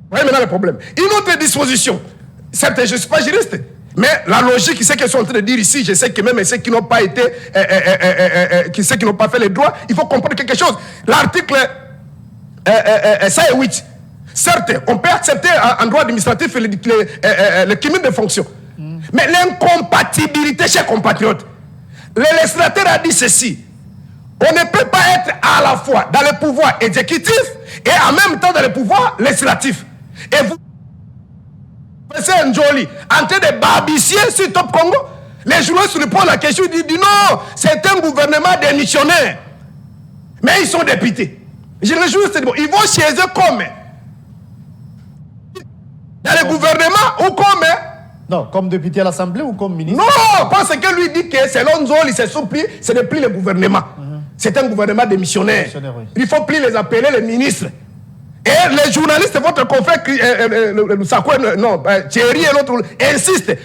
Vous voyez maintenant le problème. Une autre disposition, certes, je ne suis pas juriste, mais la logique, c'est qu'ils sont en train de dire ici, je sais que même ceux qui n'ont pas été, ceux qui n'ont pas fait les droits, il faut comprendre quelque chose. L'article 5 certes, on peut accepter en droit administratif le cumul de fonctions. Mais l'incompatibilité, chers compatriotes, le législateur a dit ceci. On ne peut pas être à la fois dans le pouvoir exécutif et en même temps dans le pouvoir législatif. Et vous, c'est un joli, en train de babicier sur Top Congo. Les journalistes lui posent la question, ils disent non, c'est un gouvernement démissionnaire. Mais ils sont députés. Je le jure, c'est bon. Ils vont chez eux comme dans le gouvernement ou comme... Non, comme député à l'Assemblée ou comme ministre? Non, parce que lui dit que selon Zoli, c'est soupli, ce n'est plus le gouvernement. C'est un gouvernement démissionnaire. Oui. Il ne faut plus les appeler les ministres. Et les journalistes, votre confrère, Thierry et l'autre, insistent.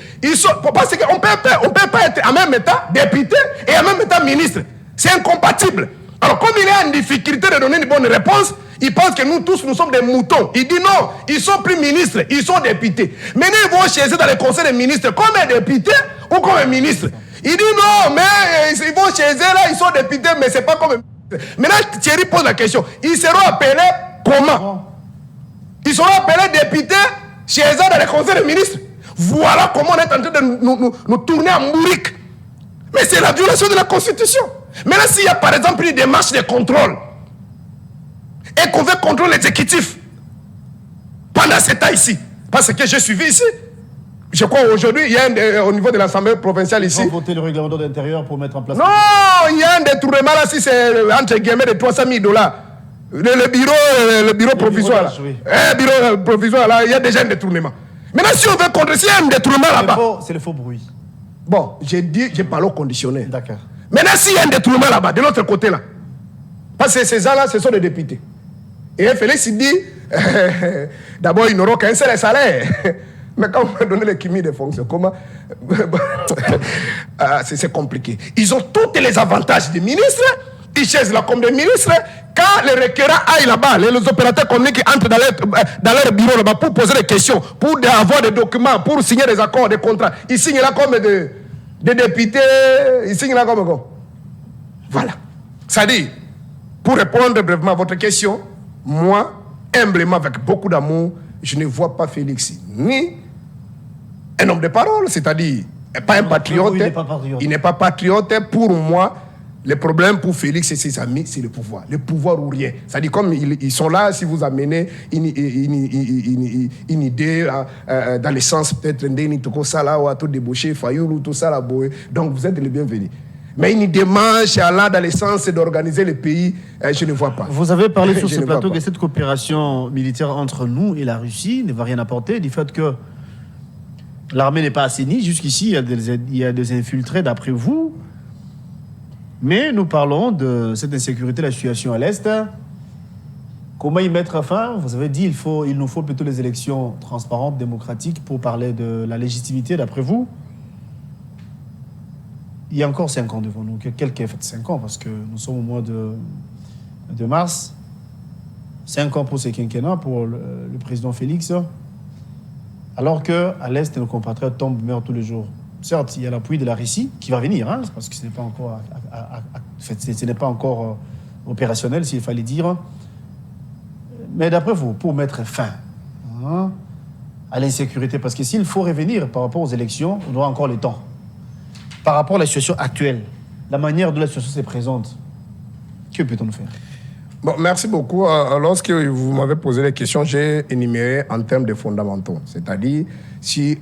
Parce qu'on ne peut pas être en même temps député et en même temps ministre. C'est incompatible. Alors, comme il est en difficulté de donner une bonne réponse, il pense que nous tous, nous sommes des moutons. Il dit non, ils sont plus ministres, ils sont députés. Maintenant, ils vont chez eux dans le conseil des ministres comme un député ou comme un ministre. Il dit non, mais ils vont chez eux là, ils sont députés, mais c'est pas comme un ministre. Maintenant, Thierry pose la question. Ils seront appelés comment? Ils seront appelés députés chez eux dans le conseil des ministres. Voilà comment on est en train de nous tourner en bourrique. Mais c'est la violation de la Constitution. Maintenant, s'il y a par exemple une démarche de contrôle et qu'on veut contrôler l'exécutif pendant ce temps ici, parce que j'ai suivi ici, je crois aujourd'hui, il y a au niveau de l'Assemblée provinciale ici. Ils vont voter le règlement d'intérieur pour mettre en place... Non, il y a un détournement là, si c'est entre guillemets de 300 000 $. Le bureau provisoire là. Oui. Bureau provisoire là, il y a déjà un détournement. Maintenant, si on veut contrer, s'il y a un détournement là-bas... C'est le faux bruit. Bon, j'ai parlé au conditionnel. D'accord. Maintenant, s'il y a un détournement là-bas, de l'autre côté là, parce que ces gens-là, ce sont des députés. Et Félix, il dit, d'abord, ils n'auront qu'un seul salaire. Mais quand on va donner les cumuls de fonctions, comment... c'est compliqué. Ils ont tous les avantages des ministres, ils chaisent là comme des ministres. Quand les requérants aillent là-bas, les opérateurs communiquent entrent dans leur bureau là-bas pour poser des questions, pour avoir des documents, pour signer des accords, des contrats. Ils signent là comme des députés, ils signent là comme quoi. Voilà. C'est-à-dire, pour répondre brièvement à votre question, moi, humblement, avec beaucoup d'amour, je ne vois pas Félix ni un homme de parole, c'est-à-dire pas un patriote. Il n'est pas patriote. Il n'est pas patriote. Pour moi, le problème pour Félix et ses amis, c'est le pouvoir. Le pouvoir ou rien. C'est-à-dire, comme ils sont là, si vous amenez une idée dans le sens peut-être tout ça là, ou à tout débaucher, Fayoulou, tout ça là, donc vous êtes les bienvenus. Mais une démarche allant dans le sens d'organiser le pays, je ne vois pas. Vous avez parlé sur ce plateau que cette coopération militaire entre nous et la Russie ne va rien apporter, du fait que l'armée n'est pas assainie. Jusqu'ici, il y a des infiltrés d'après vous. Mais nous parlons de cette insécurité, la situation à l'Est. Comment y mettre fin? Vous avez dit il nous faut plutôt les élections transparentes, démocratiques, pour parler de la légitimité, d'après vous. Il y a encore 5 ans devant nous. Quelqu'un fait 5 ans, parce que nous sommes au mois de mars. 5 ans pour ce quinquennat, pour le président Félix. Alors qu'à l'Est, nos compatriotes tombent, meurent tous les jours. Certes, il y a l'appui de la Russie qui va venir, hein, parce que ce n'est pas encore, ce n'est pas encore opérationnel, s'il fallait dire. Mais d'après vous, pour mettre fin à l'insécurité. Parce que s'il faut revenir par rapport aux élections, on aura encore le temps. Par rapport à la situation actuelle, la manière dont la situation se présente, que peut-on faire? Bon, merci beaucoup. Lorsque vous m'avez posé les questions, j'ai énuméré en termes de fondamentaux. C'est-à-dire, si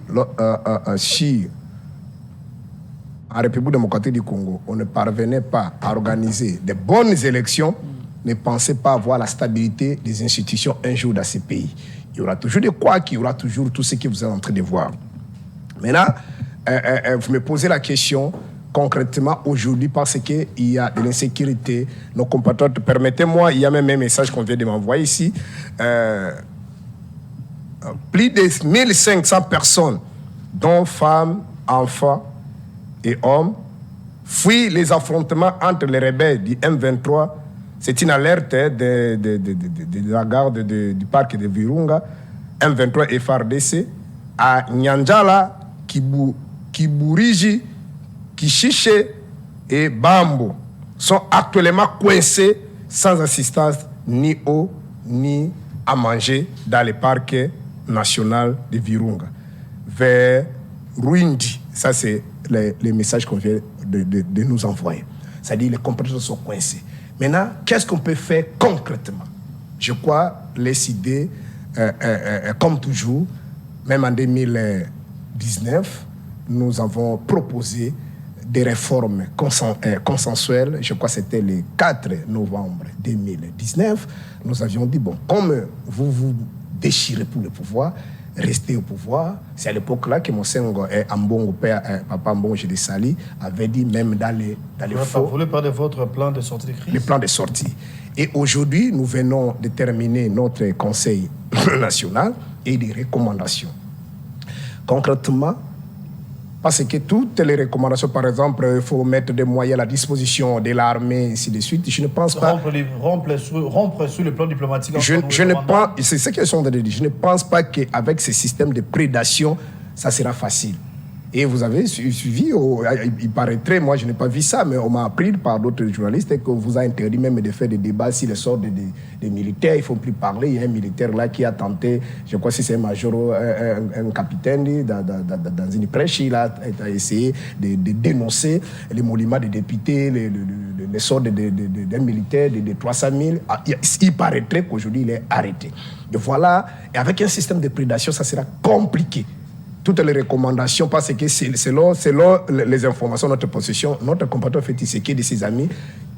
en République démocratique du Congo, on ne parvenait pas à organiser de bonnes élections, ne pensez pas avoir la stabilité des institutions un jour dans ces pays. Il y aura toujours des couacs, il y aura toujours tout ce que vous êtes en train de voir. Maintenant, vous me posez la question concrètement aujourd'hui parce qu'il y a de l'insécurité. Nos compatriotes, permettez-moi, il y a même un message qu'on vient de m'envoyer ici. Plus de 1500 personnes, dont femmes, enfants et hommes, fuient les affrontements entre les rebelles du M23. C'est une alerte de la garde du parc de Virunga, M23 et FARDC, à Nyanjala, Kiburiji, Kishiche et Bambo sont actuellement coincés sans assistance ni eau ni à manger dans le parc national de Virunga. Vers Ruindi, ça c'est les messages qu'on vient de nous envoyer. C'est-à-dire les compatriotes sont coincés. Maintenant, qu'est-ce qu'on peut faire concrètement? Je crois les idées, comme toujours, même en 2019, nous avons proposé des réformes consensuelles. Je crois que c'était le 4 novembre 2019. Nous avions dit, bon, comme vous vous déchirez pour le pouvoir, restez au pouvoir. C'est à l'époque-là que mon Sengo et Ambongo, Papa Ambongo Sali, avait dit, même dans les Vous voulez parler de votre plan de sortie de crise? Le plan de sortie. Et aujourd'hui, nous venons de terminer notre Conseil national et des recommandations. Concrètement, parce que toutes les recommandations, par exemple, il faut mettre des moyens à la disposition de l'armée, ainsi de suite. Je ne pense pas... Rompre sur le plan diplomatique. Je ne pense... C'est ce qu'ils sont en train de dire. Je ne pense pas qu'avec ce système de prédation, ça sera facile. Et vous avez suivi, il paraîtrait, moi je n'ai pas vu ça, mais on m'a appris par d'autres journalistes que vous a interdit même de faire des débats sur le sort des militaires. Il ne faut plus parler. Il y a un militaire là qui a tenté, je crois que c'est un major, un capitaine dans une prêche, il a essayé de dénoncer les monuments des députés, les sorts d'un militaire de 300 000. Il paraîtrait qu'aujourd'hui il est arrêté. Et voilà, et avec un système de prédation, ça sera compliqué. Toutes les recommandations, parce que selon les informations de notre possession, notre compatriote Félix Tshisekedi et ses amis,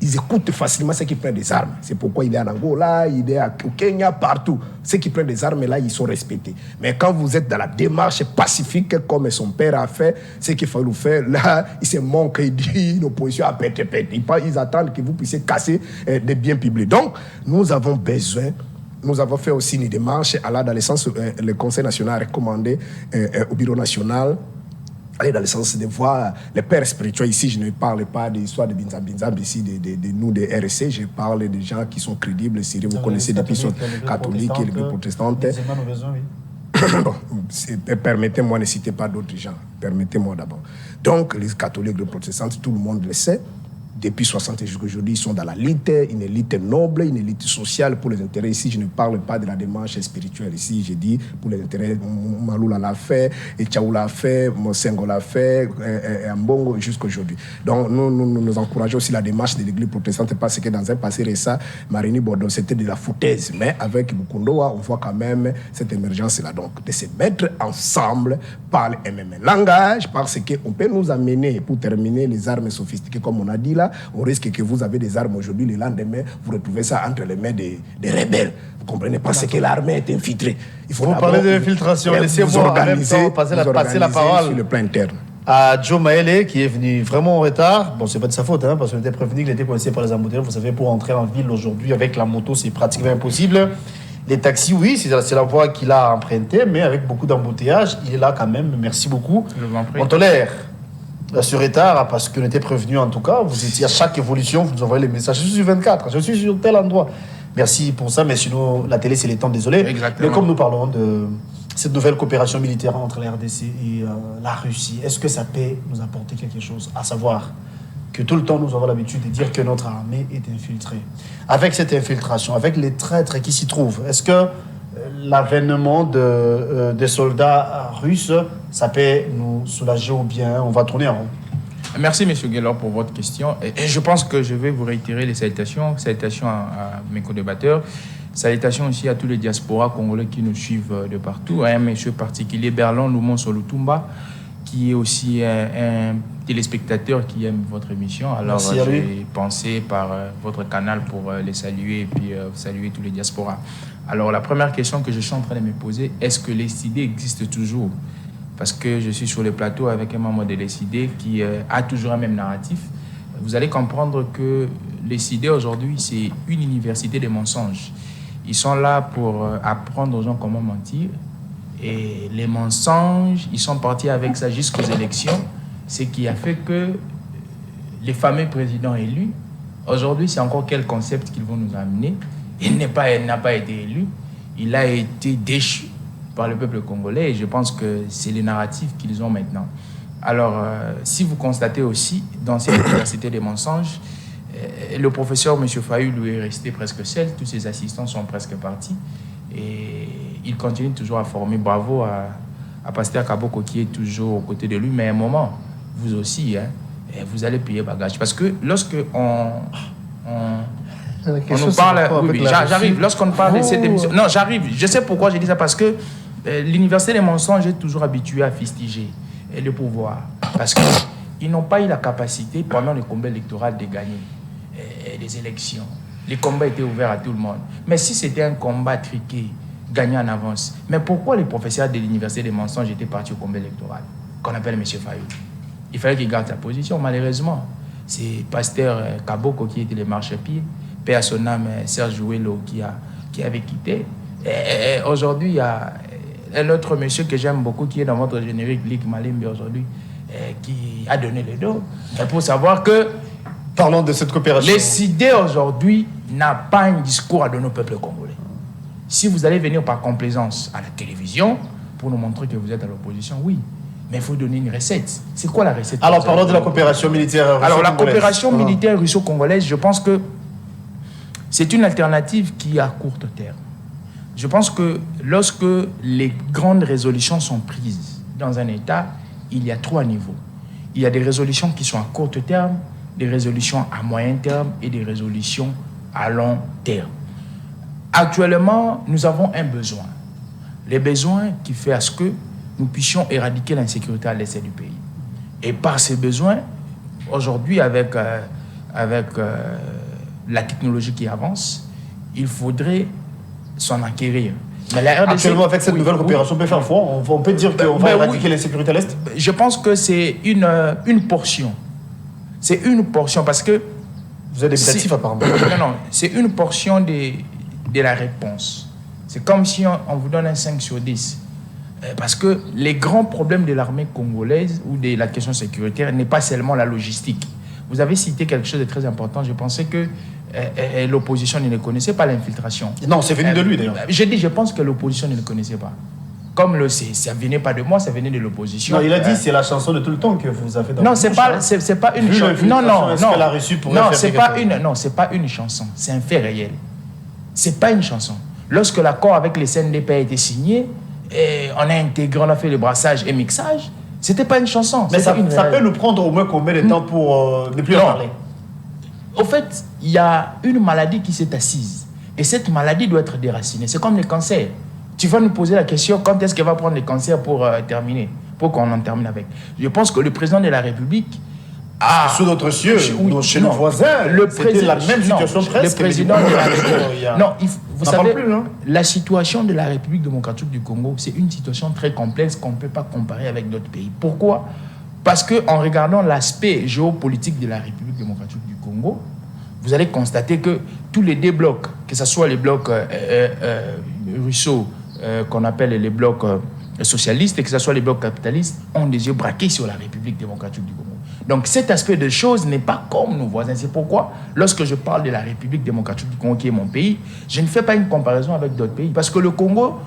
ils écoutent facilement ceux qui prennent des armes. C'est pourquoi il est en Angola, il est au Kenya, partout. Ceux qui prennent des armes, là, ils sont respectés. Mais quand vous êtes dans la démarche pacifique, comme son père a fait, ce qu'il faut faire, là, il se manque, il dit, l'opposition a pété. Ils attendent que vous puissiez casser des biens publics. Donc, nous avons besoin... Nous avons fait aussi une démarche, aller dans le sens, le Conseil national a recommandé au Bureau national, aller dans le sens de voir les pères spirituels. Ici, je ne parle pas de l'histoire de Binzab, ici, de nous, des RSC, je parle des gens qui sont crédibles, sérieux, vous connaissez depuis sont catholiques et les protestantes. Bon, permettez-moi, ne citez pas d'autres gens, permettez-moi d'abord. Donc, les catholiques, les protestantes, tout le monde le sait. Depuis 60 ans jusqu'à aujourd'hui, ils sont dans la lutte, une élite noble, une élite sociale pour les intérêts. Ici, je ne parle pas de la démarche spirituelle. Ici, je dis pour les intérêts, Maloula l'a fait, Etchaou l'a fait, Mosengo l'a fait, Mbongo jusqu'à aujourd'hui. Donc, nous encourageons aussi la démarche de l'église protestante parce que dans un passé récent, Marini Bordeaux, c'était de la foutaise. Mais avec Bukundoa, on voit quand même cette émergence-là. Donc, de se mettre ensemble par le même langage parce qu'on peut nous amener, pour terminer, les armes sophistiquées, comme on a dit là. On risque que vous avez des armes aujourd'hui, le lendemain, vous retrouvez ça entre les mains des rebelles. Vous comprenez? Parce que l'armée est infiltrée. Il faut vous parlez de l'infiltration, laissez-moi passer la parole sur le plan interne à Joe Maele, qui est venu vraiment en retard. Bon, c'est pas de sa faute, parce qu'on était prévenu qu'il était coincé par les embouteillages. Vous savez, pour entrer en ville aujourd'hui avec la moto, c'est pratiquement impossible. Les taxis, oui, c'est la voie qu'il a empruntée, mais avec beaucoup d'embouteillages, il est là quand même. Merci beaucoup. On tolère sur retard parce qu'on était prévenu en tout cas. Vous étiez à chaque évolution, vous nous envoyez les messages. Je suis sur 24, je suis sur tel endroit. Merci pour ça, mais sinon, la télé, c'est les temps, désolé. Exactement. Mais comme nous parlons de cette nouvelle coopération militaire entre la RDC et la Russie, est-ce que ça peut nous apporter quelque chose? À savoir que tout le temps, nous avons l'habitude de dire que notre armée est infiltrée. Avec cette infiltration, avec les traîtres qui s'y trouvent, est-ce que l'avènement des soldats russes, ça peut nous soulager ou bien on va tourner en rond? Merci, M. Guélor, pour votre question. Et je pense que je vais vous réitérer les salutations. Salutations à mes co-débatteurs. Salutations aussi à tous les diasporas congolais qui nous suivent de partout. À un monsieur particulier, Berlon Loumon Solutumba, qui est aussi un téléspectateur qui aime votre émission. Alors, j'ai pensé par votre canal pour les saluer et puis saluer tous les diasporas. Alors, la première question que je suis en train de me poser, est-ce que les idées existent toujours? Parce que je suis sur le plateau avec un membre de l'ECID qui a toujours un même narratif. Vous allez comprendre que l'ECID aujourd'hui, c'est une université des mensonges. Ils sont là pour apprendre aux gens comment mentir. Et les mensonges, ils sont partis avec ça jusqu'aux élections. Ce qui a fait que les fameux présidents élus, aujourd'hui, c'est encore quel concept qu'ils vont nous amener. Il n'a pas été élu. Il a été déchu par le peuple congolais et je pense que c'est le narratif qu'ils ont maintenant. Alors, si vous constatez aussi, dans cette université des mensonges, le professeur M. Fayou lui est resté presque seul, tous ses assistants sont presque partis et il continue toujours à former. Bravo à Pasteur Kaboko qui est toujours aux côtés de lui, mais à un moment, vous aussi, hein, vous allez payer bagage. Parce que lorsque on nous parle... Oui, j'arrive. Lorsqu'on parle de cette émission... Non, j'arrive. Je sais pourquoi j'ai dit ça, parce que l'université des mensonges est toujours habituée à fustiger le pouvoir. Parce qu'ils n'ont pas eu la capacité, pendant le combat électoral, de gagner les élections. Les combats étaient ouverts à tout le monde. Mais si c'était un combat triqué, gagné en avance, mais pourquoi les professeurs de l'université des mensonges étaient partis au combat électoral, qu'on appelle M. Fayou? Il fallait qu'il garde sa position, malheureusement. C'est Pasteur Kaboko qui était le marchepied, paix à son âme, Serge Ouello qui avait quitté. Et aujourd'hui, il y a un autre monsieur que j'aime beaucoup qui est dans votre générique, Lick Malimbi aujourd'hui, qui a donné le dos. Il faut savoir que... Parlons de cette coopération. Les idées aujourd'hui n'a pas un discours à donner au peuple congolais. Si vous allez venir par complaisance à la télévision pour nous montrer que vous êtes à l'opposition, oui. Mais il faut donner une recette. C'est quoi la recette? Alors, parlons de la coopération militaire russo-congolaise. Alors, la coopération militaire russo-congolaise, je pense que c'est une alternative qui est à court terme. Je pense que lorsque les grandes résolutions sont prises dans un État, il y a trois niveaux. Il y a des résolutions qui sont à court terme, des résolutions à moyen terme et des résolutions à long terme. Actuellement, nous avons un besoin. Le besoin qui fait à ce que nous puissions éradiquer l'insécurité à l'est du pays. Et par ces besoins, aujourd'hui, avec la technologie qui avance, il faudrait s'en acquérir. Mais la RDC, actuellement, avec cette nouvelle coopération, on peut faire foi. On peut dire qu'on va éradiquer l'insécurité à l'est. Je pense que c'est une portion. C'est une portion parce que... Vous êtes débutatif apparemment. Non, c'est une portion de la réponse. C'est comme si on vous donne un 5 sur 10. Parce que les grands problèmes de l'armée congolaise ou de la question sécuritaire n'est pas seulement la logistique. Vous avez cité quelque chose de très important. Je pensais que l'opposition ne connaissait pas l'infiltration. Non, c'est venu de lui d'ailleurs. Je pense que l'opposition ne le connaissait pas. Comme ça ne venait pas de moi, ça venait de l'opposition. Non, il a dit c'est la chanson de tout le temps que vous avez dans non, c'est pas une chanson. Non, c'est pas une chanson. C'est un fait réel. C'est pas une chanson. Lorsque l'accord avec les CNDP a été signé, et on a intégré, on a fait le brassage et mixage, c'était pas une chanson. Mais ça peut nous prendre au moins combien de temps pour ne plus en parler? Au fait, il y a une maladie qui s'est assise. Et cette maladie doit être déracinée. C'est comme le cancer. Tu vas nous poser la question, quand est-ce qu'elle va prendre le cancer pour terminer, pour qu'on en termine avec? Je pense que le président de la République a... Sous notre cieux, chez nos voisins, c'était la même situation presque. Le président de la République... Non, vous savez, plus, hein? La situation de la République démocratique du Congo, c'est une situation très complexe qu'on ne peut pas comparer avec d'autres pays. Pourquoi? Parce qu'en regardant l'aspect géopolitique de la République démocratique du Congo, vous allez constater que tous les deux blocs, que ce soit les blocs russo, qu'on appelle les blocs socialistes, et que ce soit les blocs capitalistes, ont des yeux braqués sur la République démocratique du Congo. Donc cet aspect de choses n'est pas comme nos voisins. C'est pourquoi, lorsque je parle de la République démocratique du Congo, qui est mon pays, je ne fais pas une comparaison avec d'autres pays. Parce que le Congo,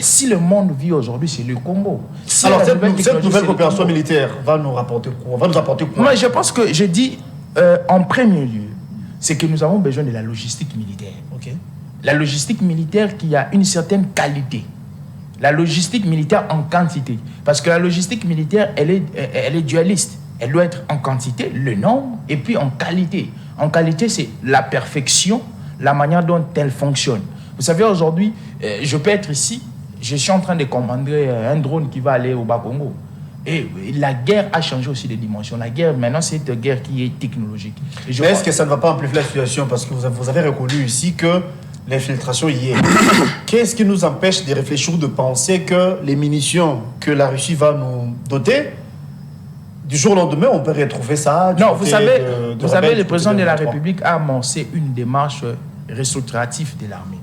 si le monde vit aujourd'hui, c'est le Congo. Si alors cette nouvelle coopération militaire va nous rapporter quoi? Va nous apporter quoi? Moi, je pense que je dis, en premier lieu, c'est que nous avons besoin de la logistique militaire. Okay. La logistique militaire qui a une certaine qualité. La logistique militaire en quantité. Parce que la logistique militaire, elle est dualiste. Elle doit être en quantité, le nombre, et puis en qualité. En qualité, c'est la perfection, la manière dont elle fonctionne. Vous savez, aujourd'hui, je peux être ici, je suis en train de commander un drone qui va aller au Bas-Congo. Et la guerre a changé aussi de dimension. La guerre, maintenant, c'est une guerre qui est technologique. Mais est-ce que ça ne va pas amplifier la situation? Parce que vous avez reconnu ici que l'infiltration y est. Qu'est-ce qui nous empêche de réfléchir ou de penser que les munitions que la Russie va nous doter, du jour au lendemain, on peut retrouver ça? Non, vous savez, le président de la République a amorcé une démarche restructurative de l'armée.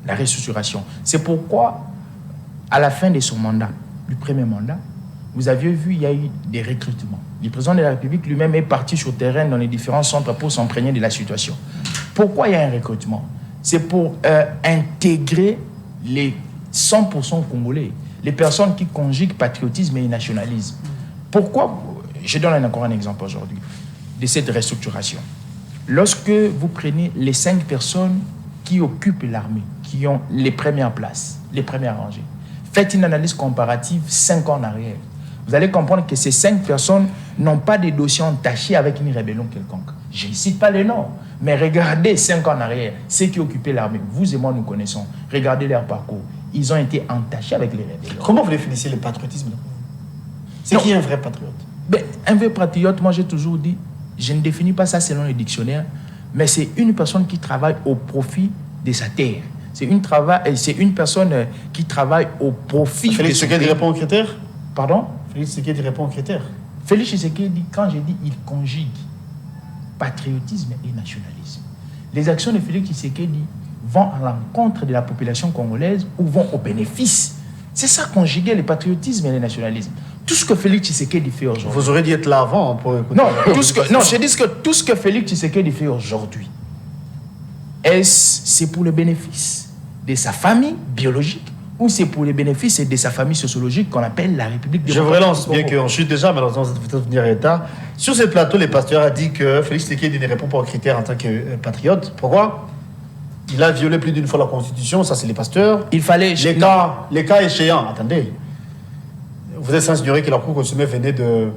La restructuration. C'est pourquoi, à la fin de son mandat, du premier mandat, vous aviez vu, il y a eu des recrutements. Le président de la République lui-même est parti sur le terrain dans les différents centres pour s'imprégner de la situation. Pourquoi il y a un recrutement? C'est pour intégrer les 100% Congolais, les personnes qui conjuguent patriotisme et nationalisme. Pourquoi? Je donne encore un exemple aujourd'hui de cette restructuration. Lorsque vous prenez les 5 personnes qui occupent l'armée, qui ont les premières places, les premières rangées, faites une analyse comparative 5 ans en arrière. Vous allez comprendre que ces 5 personnes n'ont pas de dossiers entachés avec une rébellion quelconque. Je ne cite pas les noms, mais regardez 5 ans en arrière, ceux qui occupaient l'armée, vous et moi nous connaissons, regardez leur parcours. Ils ont été entachés avec les rébellions. Comment vous définissez le patriotisme? C'est qui un vrai patriote? Ben, un vrai patriote, moi j'ai toujours dit, je ne définis pas ça selon le dictionnaire, mais c'est une personne qui travaille au profit de sa terre. C'est une personne qui travaille au profit de sa terre. Félix Tshisekedi répond aux critères? Pardon? Félix Tshisekedi répond aux critères. Félix Tshisekedi, quand j'ai dit il conjugue patriotisme et nationalisme, les actions de Félix Tshisekedi vont à l'encontre de la population congolaise ou vont au bénéfice. C'est ça, conjuguer le patriotisme et le nationalisme. Tout ce que Félix Tshisekedi fait aujourd'hui. Vous aurez dû être là avant pour écouter. Non, je dis que tout ce que Félix Tshisekedi fait aujourd'hui, c'est pour le bénéfice de sa famille biologique ou c'est pour le bénéfice de sa famille sociologique qu'on appelle la République démocratique. Je vous relance, bien qu'on chute déjà, malheureusement, vous êtes venir en retard. Sur ce plateau, les pasteurs a dit que Félix Tshisekedi ne répond pas aux critères en tant que patriote. Pourquoi? Il a violé plus d'une fois la Constitution, ça c'est les pasteurs. Il fallait... Les cas échéants, attendez. Vous êtes sans ignorer que la Cour constitutionnelle venait de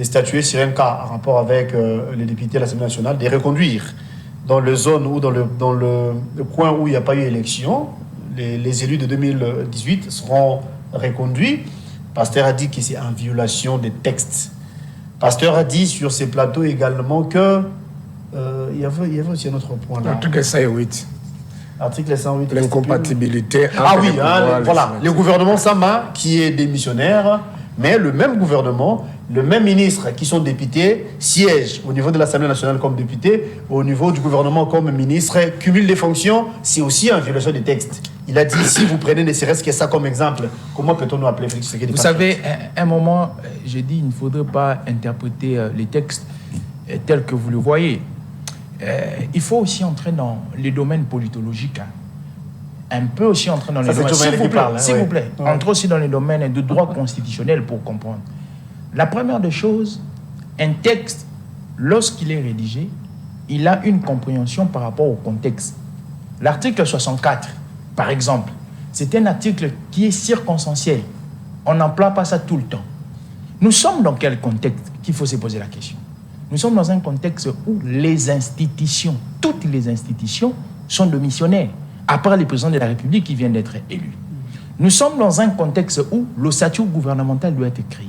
statuer sur un cas en rapport avec les députés de l'Assemblée nationale, de reconduire dans le zone ou dans le coin où il n'y a pas eu élection, les élus de 2018 seront reconduits. Pasteur a dit que c'est en violation des textes. Pasteur a dit sur ces plateaux également que il y avait aussi un autre point là. Article 108. Article 108. L'incompatibilité. Ah oui, voilà. Le gouvernement Sama qui est démissionnaire, mais le même gouvernement, le même ministre qui sont députés siègent au niveau de l'Assemblée nationale comme député, au niveau du gouvernement comme ministre, cumule des fonctions, c'est aussi en violation des textes. Il a dit, si vous prenez ne serait-ce que ça comme exemple, comment peut-on nous appeler Félix Tshisekedi? Vous savez, à un moment, j'ai dit, il ne faudrait pas interpréter les textes tels que vous le voyez. Il faut aussi entrer dans les domaines politologiques. Un peu aussi entrer dans les domaines... S'il vous plaît, entrer aussi dans les domaines de droit constitutionnel pour comprendre. La première des choses, un texte, lorsqu'il est rédigé, il a une compréhension par rapport au contexte. L'article 64, par exemple, c'est un article qui est circonstanciel. On n'emploie pas ça tout le temps. Nous sommes dans quel contexte qu'il faut se poser la question? Nous sommes dans un contexte où les institutions, toutes les institutions, sont démissionnaires, à part les présidents de la République qui viennent d'être élus. Nous sommes dans un contexte où le statut gouvernemental doit être créé.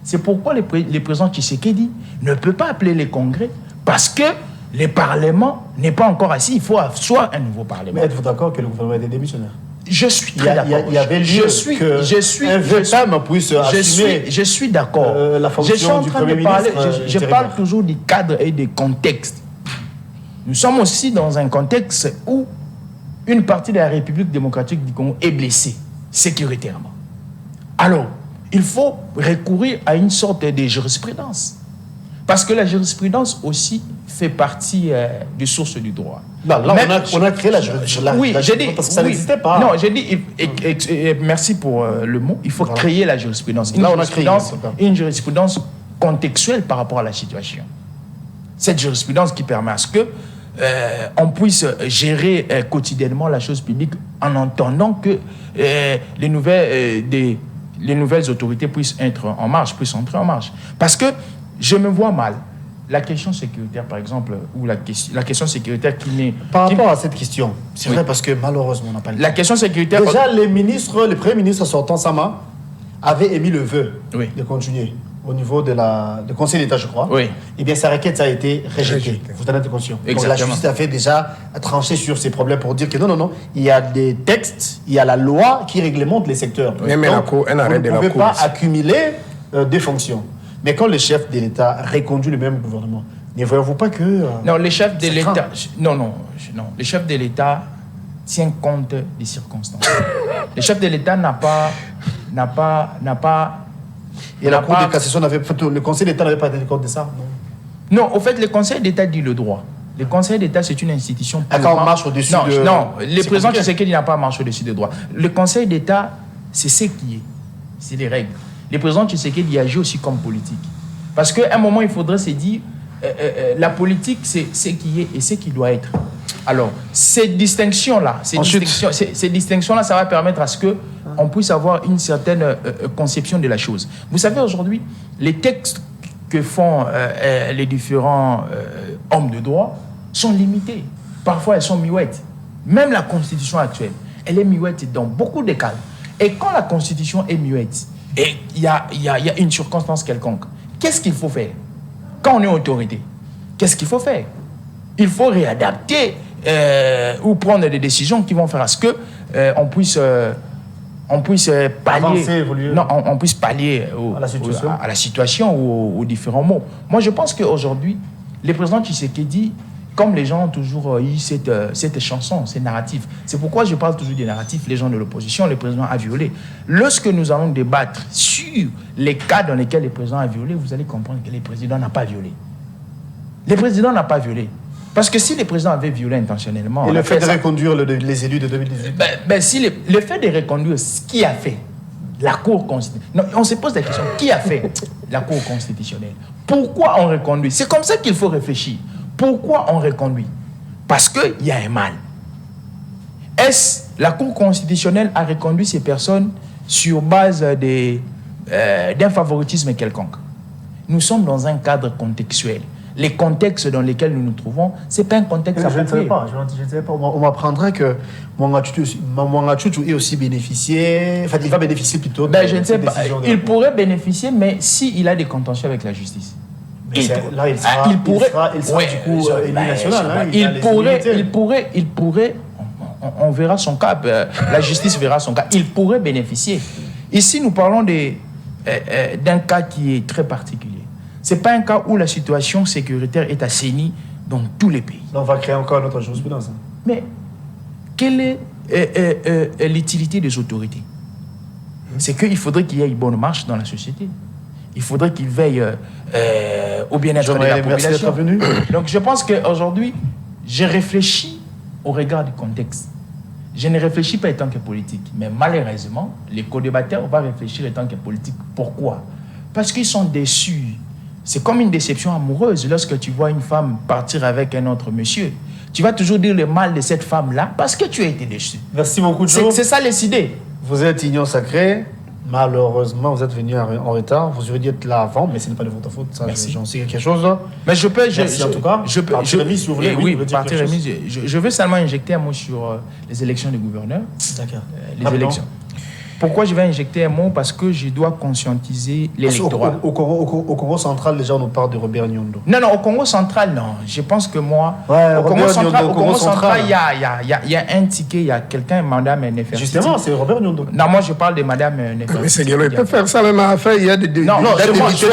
C'est pourquoi le président Tshisekedi ne peut pas appeler les congrès, parce que le Parlement n'est pas encore assis. Il faut asseoir un nouveau Parlement. Mais êtes-vous d'accord que le gouvernement était démissionnaire? Je suis très d'accord. Il y avait lieu qu'un vrai femme puisse assumer je suis d'accord. La fonction du Premier ministre. Je parle toujours du cadre et des contextes. Nous sommes aussi dans un contexte où une partie de la République démocratique du Congo est blessée sécuritairement. Alors, il faut recourir à une sorte de jurisprudence. Parce que la jurisprudence aussi fait partie des sources du droit. Là, on a créé la jurisprudence. Oui, j'ai dit, parce que ça n'existait pas. Non, j'ai dit, merci pour le mot, il faut créer la jurisprudence. Une jurisprudence contextuelle par rapport à la situation. Cette jurisprudence qui permet à ce que on puisse gérer quotidiennement la chose publique en entendant que les nouvelles autorités puissent être en marche, puissent entrer en marche. Parce que je me vois mal. La question sécuritaire, par exemple, ou la question sécuritaire qui n'est... Par rapport à cette question, c'est vrai parce que malheureusement, on n'a pas le temps. La question sécuritaire... Déjà, le Premier ministre sortant, Sama, avait émis le vœu de continuer au niveau du Conseil d'État, je crois. Oui. Eh bien, sa requête ça a été rejetée. Vous en êtes conscient. Donc, la justice a fait déjà trancher sur ces problèmes pour dire que non, il y a des textes, il y a la loi qui réglemente les secteurs. Oui, mais donc, vous ne pouvez pas accumuler des fonctions. Mais quand le chef de l'État reconduit le même gouvernement, ne voyez-vous pas que... non, le chef de l'État... Non. Le chef de l'État tient compte des circonstances. Le chef de l'État n'a pas... Et la Cour de cassation le Conseil d'État n'avait pas tenu compte de ça, non, au fait, le Conseil d'État dit le droit. Le Conseil d'État, c'est une institution... Quand on marche au-dessus de... Non, le président Tshisekedi n'a pas marché au-dessus des droits. Le Conseil d'État, c'est ce qui est. C'est les règles. Le président Tshisekedi agit aussi comme politique. Parce qu'à un moment, il faudrait se dire, la politique, c'est ce qui est et ce qui doit être. Alors, ces distinctions-là, ça va permettre à ce qu'on puisse avoir une certaine conception de la chose. Vous savez, aujourd'hui, les textes que font les différents hommes de droit sont limités. Parfois, elles sont muettes. Même la Constitution actuelle, elle est muette dans beaucoup de cas. Et quand la Constitution est muette, et il y a une circonstance quelconque, qu'est-ce qu'il faut faire? Quand on est autorité, qu'est-ce qu'il faut faire? Il faut réadapter ou prendre des décisions qui vont faire à ce que on puisse pallier, avancer, évoluer. Non, on puisse pallier à la situation ou aux différents mots. Moi, je pense qu'aujourd'hui, le président Tshisekedi, comme les gens ont toujours eu cette chanson, ces narratifs, c'est pourquoi je parle toujours des narratifs, les gens de l'opposition, le président a violé. Lorsque nous allons débattre sur les cas dans lesquels le président a violé, vous allez comprendre que le président n'a pas violé. Le président n'a pas violé. Parce que si le président avait violé intentionnellement... Et le fait de reconduire les élus de 2018 si le fait de reconduire, ce qui a fait la Cour constitutionnelle... Non, on se pose la question, qui a fait la Cour constitutionnelle? Pourquoi on reconduit? C'est comme ça qu'il faut réfléchir. Pourquoi on reconduit? Parce qu'il y a un mal. Est-ce la Cour constitutionnelle a reconduit ces personnes sur base d'un favoritisme quelconque? Nous sommes dans un cadre contextuel. Les contextes dans lesquels nous nous trouvons, ce n'est pas un contexte approprié. Je ne sais pas. On m'apprendra que Mwangachuchu est aussi bénéficié, enfin il va bénéficier plutôt de je ne sais pas. Il pourrait bénéficier, mais s'il a des contentieux avec la justice. Là, il sera du coup élu national. Il pourrait, on verra son cas, la justice verra son cas. Il pourrait bénéficier. Ici, nous parlons d'un cas qui est très particulier. Ce n'est pas un cas où la situation sécuritaire est assainie dans tous les pays. Là, on va créer encore notre jurisprudence. Mais quelle est l'utilité des autorités? C'est qu'il faudrait qu'il y ait une bonne marche dans la société. Il faudrait qu'ils veillent au bien-être de la population. Donc je pense qu'aujourd'hui, je réfléchis au regard du contexte. Je ne réfléchis pas en tant que politique. Mais malheureusement, les co-débatteurs vont réfléchir en tant que politique. Pourquoi? Parce qu'ils sont déçus. C'est comme une déception amoureuse. Lorsque tu vois une femme partir avec un autre monsieur, tu vas toujours dire le mal de cette femme-là parce que tu as été déçu. Merci beaucoup, Joe. C'est ça les idées. Vous êtes Union Sacrée. Malheureusement, vous êtes venu en retard. Vous auriez dû être là avant, mais ce n'est pas de votre faute. Ça, j'en sais quelque chose. Là. Mais je peux... Merci en tout cas. Parti remise, si vous voulez. Oui, parti remise. Je veux seulement injecter un mot sur les élections du gouverneur. D'accord. Les élections. Pourquoi je vais injecter un mot? Parce que je dois conscientiser l'électorat. Au Congo central, les gens nous parlent de Robert Nyondo. Non, au Congo central, non. Je pense que moi... au Congo central, il y a un ticket, il y a quelqu'un, Madame Nefertiti. Justement, c'est Robert Nyondo. Non, moi je parle de Madame Nefertiti. Mais c'est il peut faire ça même à faire. Il y a des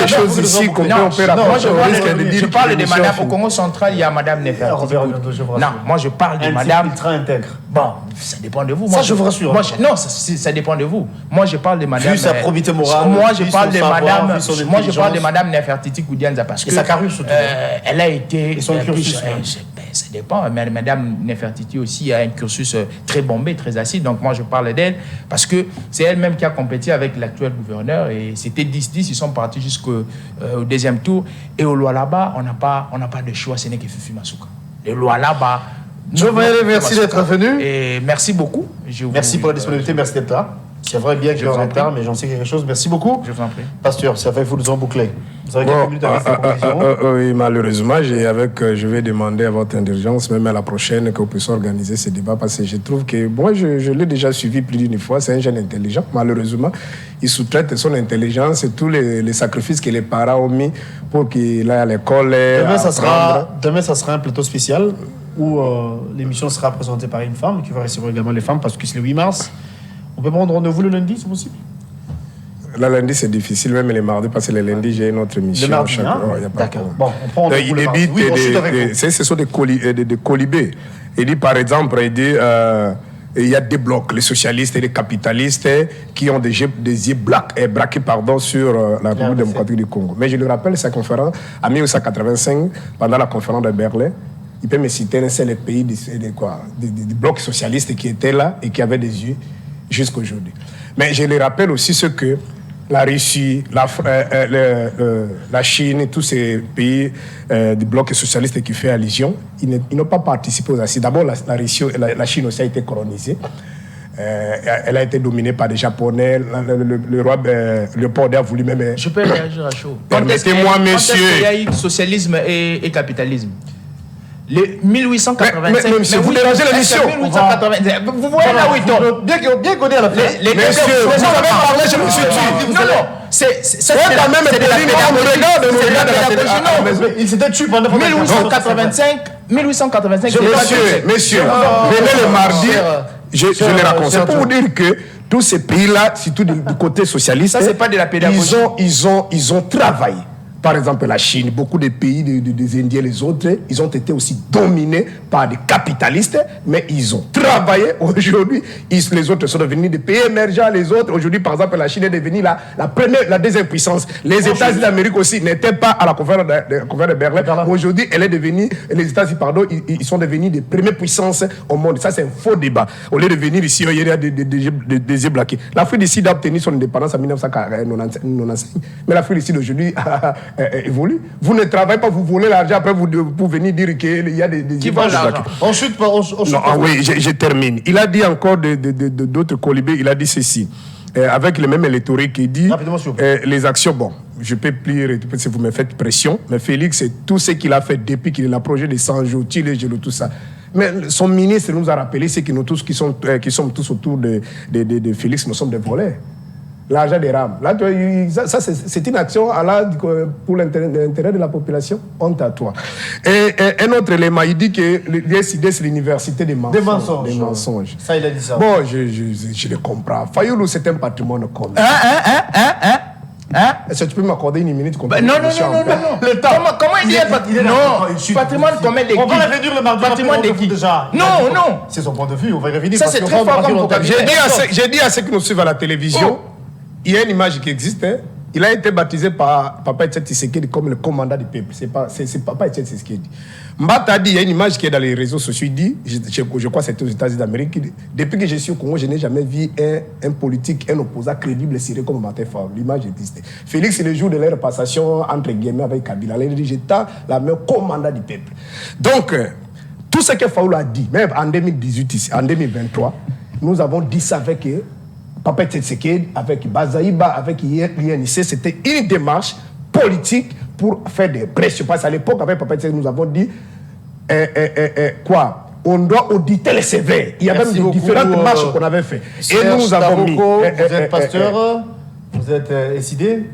choses ici qu'on peut opérer. Moi je parle de Madame... Au Congo central, il y a Madame Nefertiti. Robert Nyondo, je vous rassure. Non, moi je parle de Madame... ultra intègre. Bon, ça dépend de vous. Ça, je vous rassure. Non, ça dépend de vous. Moi, je parle de Madame... Vu sa probité morale, moi, je parle de Madame Nefertiti Koudianza parce que... Et sa carrure, surtout. Elle a été... Et son cursus. Ça dépend. Mais Madame Nefertiti aussi a un cursus très bombé, très acide. Donc, moi, je parle d'elle parce que c'est elle-même qui a compétit avec l'actuel gouverneur. Et c'était 10-10. Ils sont partis jusqu'au deuxième tour. Et au Lualaba, on n'a pas de choix. Ce n'est que Fifi Masuka. les lois là-bas. Joe Mayele, merci d'être venu. Et merci beaucoup. Merci pour la disponibilité, merci d'être là. C'est vrai bien que je suis en retard, mais j'en sais quelque chose. Merci beaucoup. Je vous en prie. Pasteur, ça fait, il faut nous en boucler. Vous avez quelques minutes avec cette conclusion. Oui, malheureusement, je vais demander à votre indulgence, même à la prochaine, que vous puissiez organiser ce débat, parce que je trouve que, moi, je l'ai déjà suivi plus d'une fois, c'est un jeune intelligent. Malheureusement, il sous-traite son intelligence et tous les sacrifices que les parents ont mis pour qu'il aille à l'école. Demain, ça sera un plateau spécial où l'émission sera présentée par une femme qui va recevoir également les femmes, parce que c'est le 8 mars. On peut prendre rendez-vous le lundi, c'est possible? Le lundi, c'est difficile, même les mardis, parce que le lundi, j'ai une autre émission. Le mardi, d'accord. Bon, on prend rendez-vous le mardi. Oui, ce sont des colibés. Il dit, par exemple, il y a des blocs, les socialistes et les capitalistes, qui ont des yeux braqués sur la République démocratique du Congo. Mais je le rappelle, sa conférence, en 1985, pendant la conférence de Berlin, il peut me citer un seul pays des blocs socialistes qui étaient là et qui avaient des yeux jusqu'à aujourd'hui. Mais je le rappelle aussi ce que la Russie, la Chine et tous ces pays du bloc socialiste qui fait allusion, ils n'ont pas participé aux assises. D'abord, la Chine aussi a été colonisée. Elle a été dominée par des Japonais. Le roi Léopold a voulu même... Je peux réagir à chaud. Permettez-moi, monsieur. Il y a eu socialisme et capitalisme. Les 1885. Mais monsieur, vous dérangez l'émission. Vous voyez là où il tombe. Bien connu à la fin. Monsieur, vous avez parlé, je me suis tué. Non, c'est quand même de la pédagogie. Il s'était tué pendant 1885. Monsieur, venez le mardi, je le raconte. C'est pour vous dire que tous ces pays-là, surtout du côté socialiste, ça c'est pas de la pédagogie. Ils ont travaillé. Par exemple, la Chine, beaucoup de pays des Indiens, les autres, ils ont été aussi dominés par des capitalistes, mais ils ont travaillé. Aujourd'hui, les autres sont devenus des pays émergents. Les autres, aujourd'hui, par exemple, la Chine est devenue la deuxième puissance. Les États-Unis d'Amérique aussi n'étaient pas à la conférence de Berlin. Aujourd'hui, les États-Unis, ils sont devenus des premières puissances au monde. Ça, c'est un faux débat. Au lieu de venir ici, il y a des yeux braqués. L'Afrique du Sud a obtenu son indépendance en 1995, mais l'Afrique du Sud aujourd'hui évolue. Vous ne travaillez pas, vous volez l'argent, après vous venez dire qu'il y a des qui volent l'argent. On chute pas. Oui, je termine. Il a dit encore d'autres colibés, il a dit ceci. Avec le même électorat qui dit les actions, bon, je peux plus répéter si vous me faites pression, mais Félix, c'est tout ce qu'il a fait depuis qu'il a le projet de 100 jours, tout ça. Mais son ministre nous a rappelé, c'est que nous tous qui sommes tous autour de Félix, nous sommes des voleurs. L'argent des rames. Là, ça c'est une action pour l'intérêt de la population. Honte à toi. Et un autre élément, il dit que l'ISID, c'est l'université des mensonges. Des mensonges. Ça, il a dit ça. Bon, je le comprends. Fayoulou, c'est un patrimoine commun. Est-ce que tu peux m'accorder une minute? Non. Le temps. Comment il dit patrimoine commun des On va revenir le mardi. Patrimoine des qui déjà. Non. C'est son point de vue, on va revenir. Ça, c'est très fort comme J'ai dit à ceux qui nous suivent à la télévision, il y a une image qui existe. Il a été baptisé par Papa Etienne Tshisekedi comme le commandant du peuple. C'est Papa Etienne Tshisekedi. Mbata dit, il y a une image qui est dans les réseaux sociaux. Il dit, je crois que c'était aux États-Unis d'Amérique, depuis que je suis au Congo, je n'ai jamais vu un politique, un opposant crédible sérieux comme Martin Fayulu. L'image existe. Félix, c'est le jour de leur passation entre guillemets avec Kabila. Il dit, j'étais la même commandant du peuple. Donc, tout ce que Fayulu a dit, même en 2018, ici, en 2023, nous avons dit ça avec Papa Tshisekedi, avec Bazaïba, avec l'INIC, c'était une démarche politique pour faire des pressions. Parce qu'à l'époque, avec Papa Tshisekedi, nous avons dit on doit auditer les CV. Il y a même différentes marches qu'on avait fait. Et nous avons mis... Vous êtes pasteur, vous êtes SID.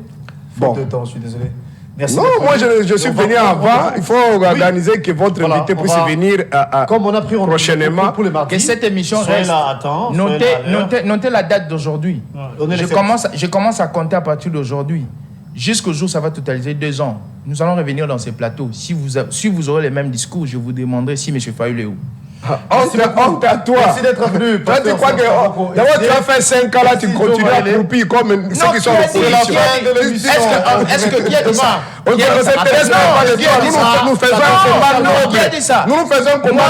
Bon. De temps, je suis désolé. Merci. Non, moi je suis venu avant. Il faut organiser que votre invité puisse venir comme on a pris prochainement. Pour le mardi. Que cette émission reste. Notez la date d'aujourd'hui. Je commence à compter à partir d'aujourd'hui. Jusqu'au jour, ça va totaliser 2 ans. Nous allons revenir dans ces plateaux. Si vous aurez les mêmes discours, je vous demanderai si M. Fayulu est où. Honte à toi. Merci d'être venu. Toi, tu crois que d'abord tu as fait 5 ans là, tu continues à croupir comme ceux qui sont en opposition. Est-ce que qui a dit ça? On ne s'intéresse pas à l'histoire. Nous faisons un combat. Nous faisons un combat.